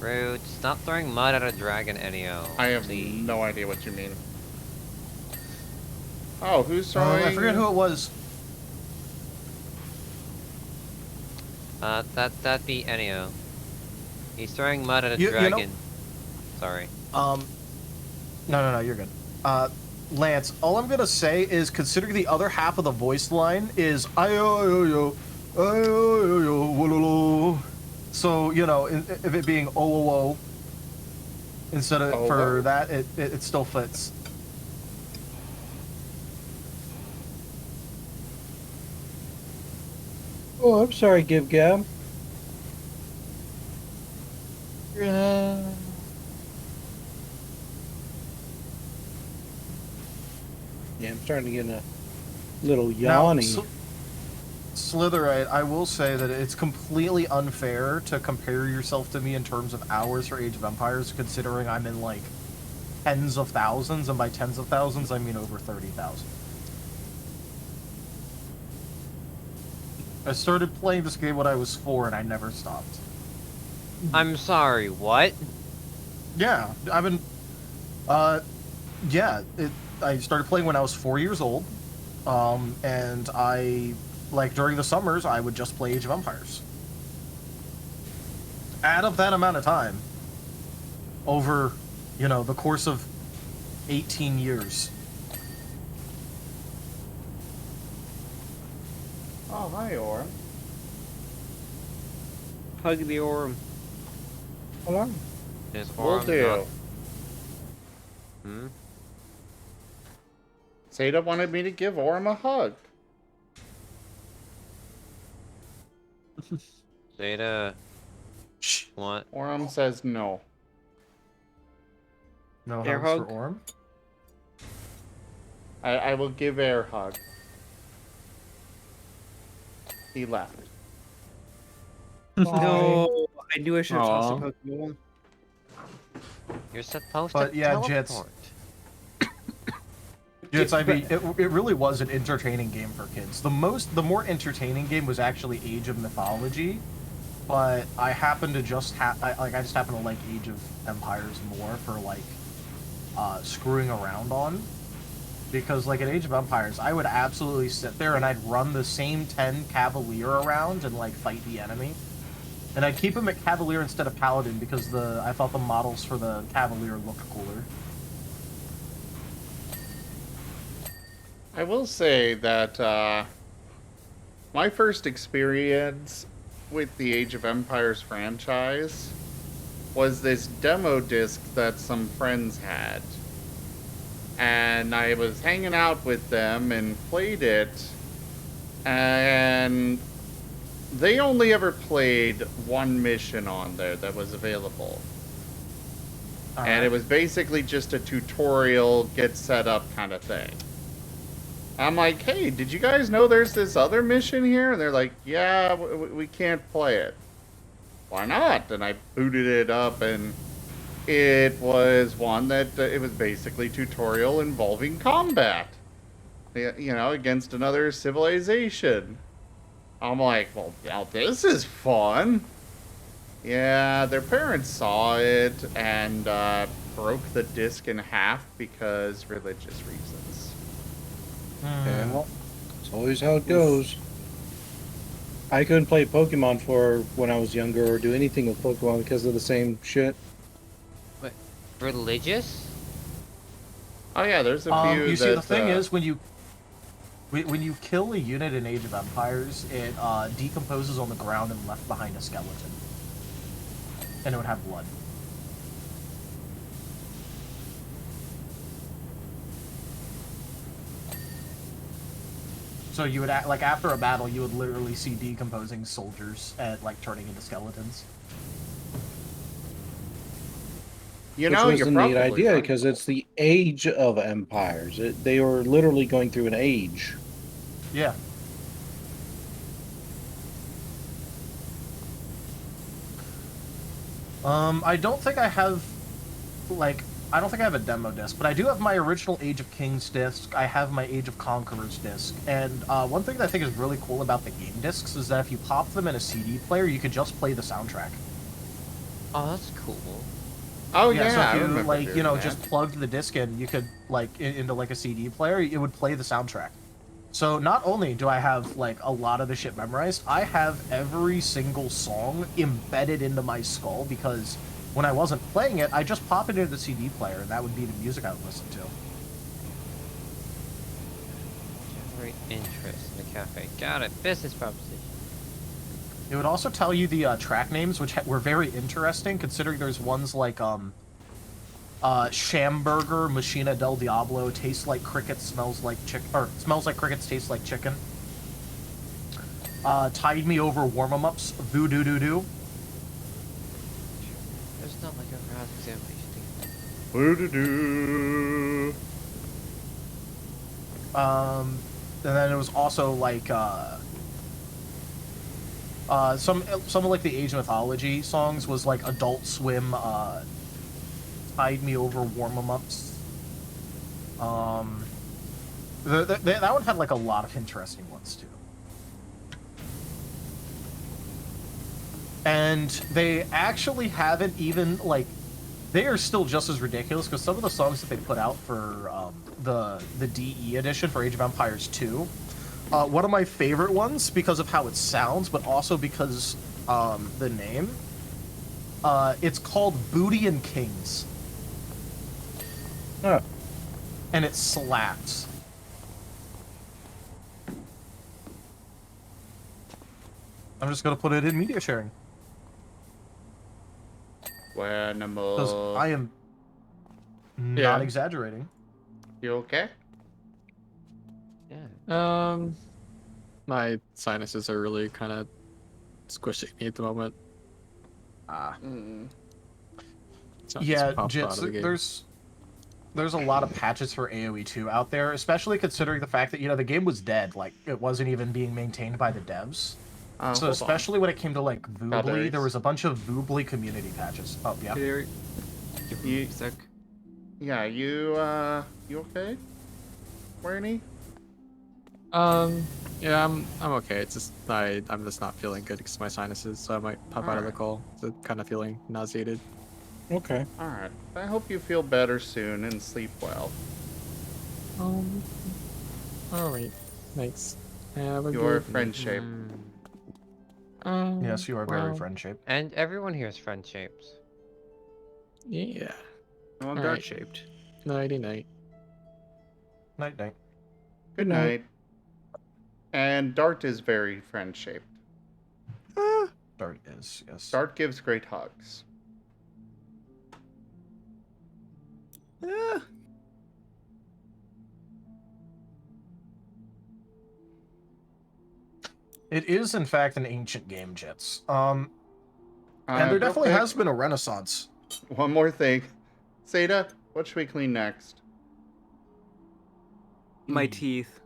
Speaker 3: Rude. Stop throwing mud at a dragon, Enio.
Speaker 2: I have
Speaker 3: please.
Speaker 2: no idea what you mean. Oh, who's throwing?
Speaker 1: I forget who it was.
Speaker 3: That'd be Enio. He's throwing mud at a
Speaker 1: You know-
Speaker 3: dragon. Sorry.
Speaker 1: No, you're good. Lance, all I'm gonna say is, considering the other half of the voice line is ayo, wololo. So, you know, if it being oh, instead of for that, it still fits.
Speaker 6: Oh, I'm sorry, Give Gab. Yeah, I'm starting to get a little yawning.
Speaker 1: Now, Slitherite, I will say that it's completely unfair to compare yourself to me in terms of hours for Age of Empires, considering I'm in, like, tens of thousands, and by tens of thousands, I mean over 30,000. I started playing this game when I was 4, and I never stopped.
Speaker 3: I'm sorry, what?
Speaker 1: Yeah, I've been... I started playing when I was 4 years old, and during the summers, I would just play Age of Empires. Out of that amount of time, over, you know, the course of 18 years.
Speaker 2: Oh, hi, Orm.
Speaker 7: Hug the Orm.
Speaker 6: Hello.
Speaker 3: Is
Speaker 2: Will
Speaker 3: Orm
Speaker 2: do.
Speaker 3: not- Hmm?
Speaker 2: Zeta wanted me to give Orm a hug.
Speaker 3: Zeta...
Speaker 1: Shh.
Speaker 3: What?
Speaker 2: Orm says no.
Speaker 1: No
Speaker 7: Air
Speaker 1: hugs
Speaker 7: hug?
Speaker 1: for Orm?
Speaker 2: I will give air hug. He left.
Speaker 7: No, I knew I should have tossed
Speaker 4: Aw.
Speaker 7: a Pokemon.
Speaker 3: You're supposed
Speaker 1: But
Speaker 3: to
Speaker 1: yeah,
Speaker 3: teleport.
Speaker 1: Jits. Jits, I mean, it really was an entertaining game for kids. The more entertaining game was actually Age of Mythology, but I happen to just I just happen to like Age of Empires more for screwing around on. Because like at Age of Empires, I would absolutely sit there and I'd run the same 10 Cavalier around and fight the enemy. And I'd keep him at Cavalier instead of Paladin because I thought the models for the Cavalier looked cooler.
Speaker 2: I will say that my first experience with the Age of Empires franchise was this demo disc that some friends had. And I was hanging out with them and played it, and they only ever played one mission on there that was available. And it was basically just a tutorial, get set up kind of thing. I'm like, hey, did you guys know there's this other mission here? And they're like, yeah, we can't play it. Why not? And I booted it up, and it was one that it was basically tutorial involving combat, you know, against another civilization. I'm like, well, now this is fun. Yeah, their parents saw it and broke the disc in half because religious reasons.
Speaker 6: Yeah, well, it's always how it goes. I couldn't play Pokemon for when I was younger or do anything with Pokemon because of the same shit.
Speaker 3: Religious?
Speaker 2: Oh yeah, there's a few.
Speaker 1: You see, the thing is, when you kill a unit in Age of Empires, it decomposes on the ground and left behind a skeleton, and it would have blood. So you would like after a battle, you would literally see decomposing soldiers and like turning into skeletons.
Speaker 2: You
Speaker 6: Which
Speaker 2: know,
Speaker 6: was
Speaker 2: you're
Speaker 6: a neat
Speaker 2: probably
Speaker 6: idea
Speaker 2: right.
Speaker 6: because it's the age of empires. They were literally going through an age.
Speaker 1: Yeah. I don't think I have, like, I don't think I have a demo disc, but I do have my original Age of Kings disc. I have my Age of Conquerors disc, and one thing that I think is really cool about the game discs is that if you pop them in a CD player, you could just play the soundtrack.
Speaker 3: Oh, that's cool.
Speaker 2: Oh
Speaker 1: Yeah,
Speaker 2: yeah,
Speaker 1: so
Speaker 2: I
Speaker 1: if you
Speaker 2: remember
Speaker 1: like,
Speaker 2: doing that.
Speaker 1: just plugged the disc in, you could like into like a CD player, it would play the soundtrack. So not only do I have like a lot of the shit memorized, I have every single song embedded into my skull because when I wasn't playing it, I just pop it into the CD player and that would be the music I would listen to.
Speaker 3: Generate interest in the cafe. Got it. Business proposition.
Speaker 1: It would also tell you the track names, which were very interesting, considering there's ones like Shamburger, Machina del Diablo, tastes like crickets, smells like chicken, or smells like crickets, tastes like chicken. Tide Me Over, Warm 'em Ups, Voodoo Doo Doo.
Speaker 3: There's not like a rouse examination.
Speaker 2: Woo-doo-doo.
Speaker 1: And then it was also like some of like the Age mythology songs was like Adult Swim, Tide Me Over, Warm 'em Ups. That one had like a lot of interesting ones too. And they actually haven't even like, they are still just as ridiculous because some of the songs that they put out for the DE edition for Age of Empires 2, one of my favorite ones because of how it sounds, but also because the name, it's called Booty and Kings.
Speaker 6: Huh.
Speaker 1: And it slaps. I'm just gonna put it in media sharing. Because
Speaker 2: Wanimal.
Speaker 1: I am not
Speaker 4: Yeah.
Speaker 1: exaggerating.
Speaker 2: You okay?
Speaker 3: Yeah.
Speaker 4: My sinuses are really kind of squishing me at the moment.
Speaker 2: Mm.
Speaker 4: It's not just
Speaker 1: Yeah,
Speaker 4: popped out
Speaker 1: Jits,
Speaker 4: of the game.
Speaker 1: there's a lot of patches for AoE 2 out there, especially considering the fact that, the game was dead. Like, it wasn't even being maintained by the devs.
Speaker 2: Oh,
Speaker 1: So
Speaker 2: hold
Speaker 1: especially when it came to, like, Voobly,
Speaker 2: Strawberries.
Speaker 1: there was a bunch of Voobly community patches. Oh, yeah.
Speaker 5: Here, give me
Speaker 2: You-
Speaker 5: a sec.
Speaker 2: on. Yeah, you okay? Wernie?
Speaker 4: Yeah, I'm okay. It's just I'm just not feeling good because of my sinuses, so I might pop out of the
Speaker 2: Alright.
Speaker 4: call. So kind of feeling nauseated.
Speaker 6: Okay.
Speaker 2: Alright. I hope you feel better soon and sleep well.
Speaker 4: All right. Thanks. Have a
Speaker 2: Your
Speaker 4: good
Speaker 2: friend
Speaker 4: night.
Speaker 2: shape.
Speaker 1: Yes, you are very
Speaker 4: well,
Speaker 1: friend-shaped.
Speaker 3: And everyone here is friend shapes.
Speaker 4: Yeah.
Speaker 5: I'm
Speaker 4: Alright.
Speaker 5: dart shaped.
Speaker 4: Nighty night.
Speaker 1: Night-night.
Speaker 2: Good
Speaker 6: night.
Speaker 2: night. And Dart is very friend shaped.
Speaker 1: Dart is, yes.
Speaker 2: Dart gives great hugs.
Speaker 1: It is, in fact, an ancient game, Jits. And there
Speaker 2: Real
Speaker 1: definitely
Speaker 2: quick,
Speaker 1: has been a renaissance.
Speaker 2: one more thing. Seda, what should we clean next?
Speaker 5: My teeth.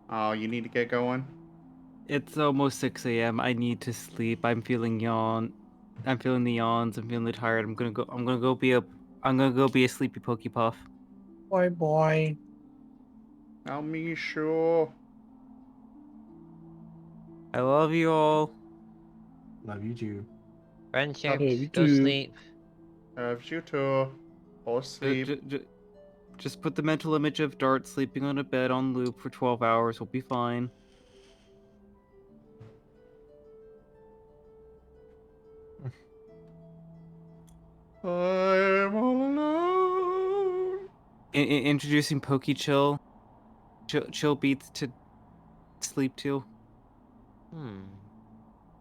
Speaker 2: Oh, you need to get going?
Speaker 5: It's almost 6 a.m. I need to sleep. I'm feeling I'm feeling the yawns. I'm feeling tired. I'm gonna go be a sleepy pokey puff.
Speaker 6: Boy, boy.
Speaker 2: I'll me sure.
Speaker 5: I love you all.
Speaker 1: Love you too.
Speaker 3: Friend
Speaker 6: love you
Speaker 3: shapes. Go
Speaker 6: too.
Speaker 3: sleep.
Speaker 2: Have you too. Or sleep.
Speaker 5: Just put the mental image of Dart sleeping on a bed on loop for 12 hours. We'll be fine.
Speaker 2: I'm all alone.
Speaker 5: Introducing Pokey Chill. Chill beats to sleep to.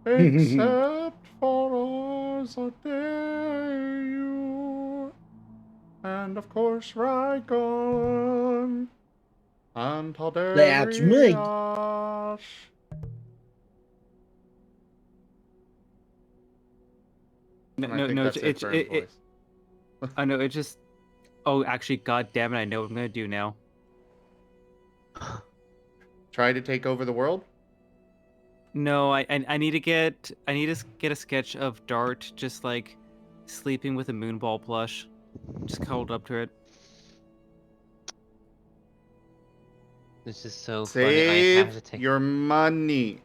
Speaker 2: Except for us, I dare you. And of course, Rygone.
Speaker 6: That's me.
Speaker 5: No,
Speaker 2: I
Speaker 5: no,
Speaker 2: think
Speaker 5: no.
Speaker 2: that's it for invoice.
Speaker 5: I know it just. Oh, actually, god damn it! I know what I'm gonna do now.
Speaker 2: Try to take over the world?
Speaker 5: No, I need to get a sketch of Dart just like sleeping with a moonball plush, just cuddled up to it.
Speaker 3: This is so funny. I have to
Speaker 2: Save
Speaker 3: take.
Speaker 2: your money.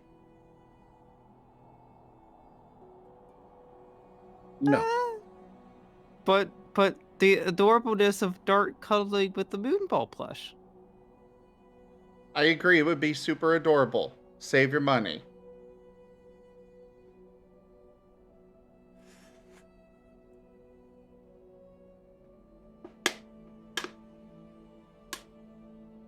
Speaker 6: No.
Speaker 5: But the adorableness of Dart cuddling with the moonball plush.
Speaker 2: I agree, it would be super adorable. Save your money.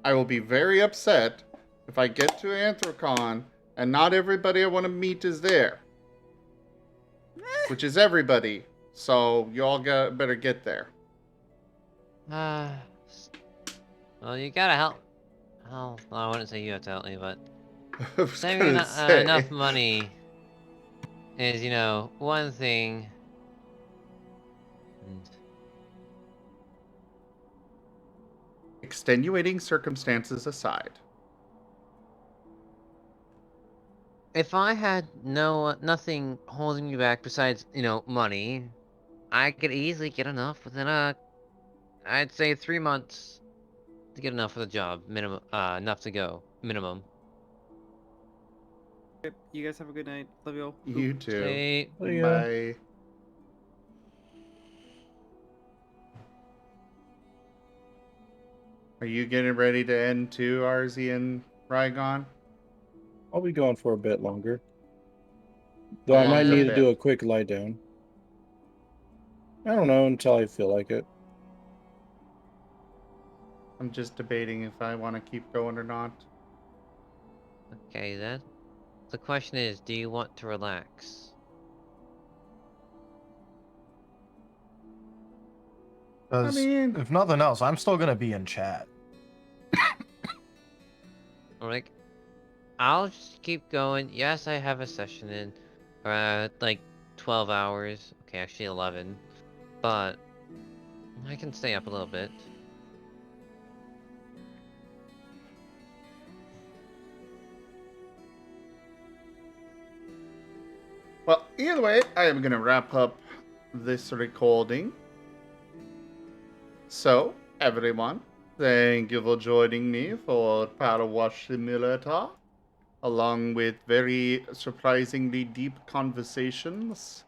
Speaker 2: I will be very upset if I get to Anthrocon and not everybody I want to meet is there. Which is everybody. So you all better get there.
Speaker 3: Well, you gotta help. Well, I wouldn't say you have to help me, but
Speaker 2: I was
Speaker 3: saving
Speaker 2: gonna say.
Speaker 3: enough money is, one thing. And
Speaker 2: Extenuating circumstances aside.
Speaker 3: if I had nothing holding me back besides, money, I could easily get enough within I'd say 3 months to get enough for the job. Minimum, enough to go. Minimum.
Speaker 5: Yep, you guys have a good night. Love you all.
Speaker 2: You too.
Speaker 3: See.
Speaker 2: Bye. Are you getting ready to end too, RZ and Rygon?
Speaker 6: I'll be going for a bit longer. Though I might need to do a quick lie down. I don't know until I feel like it.
Speaker 2: I'm just debating if I want to keep going or not.
Speaker 3: Okay, then. The question is, do you want to relax?
Speaker 1: Because if nothing else, I'm still gonna be in chat.
Speaker 3: Or like, I'll just keep going. Yes, I have a session in, like 12 hours. Okay, actually 11. But I can stay up a little bit.
Speaker 2: Well, either way, I am going to wrap up this recording. So, everyone, thank you for joining me for PowerWash Simulator, along with very surprisingly deep conversations.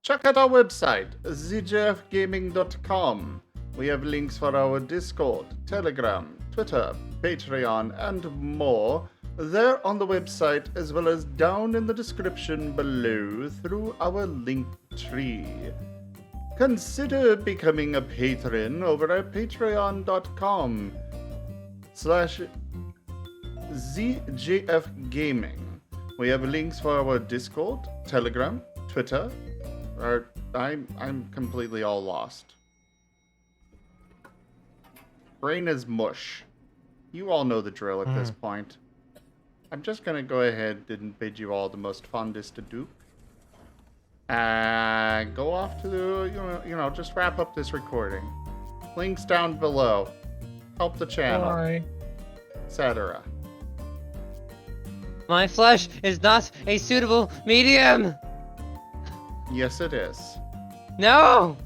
Speaker 2: Check out our website, zjfgaming.com. We have links for our Discord, Telegram, Twitter, Patreon, and more there on the website, as well as down in the description below through our link tree. Consider becoming a patron over at patreon.com/ZJFGaming. We have links for our Discord, Telegram, Twitter. I'm completely all lost. Brain is mush. You all know the drill at this point. I'm just gonna go ahead and bid you all the most fondest adieu. Go off to the, just wrap up this recording. Links down below. Help the channel. Etc.
Speaker 3: My flesh is not a suitable medium!
Speaker 2: Yes, it is.
Speaker 3: No!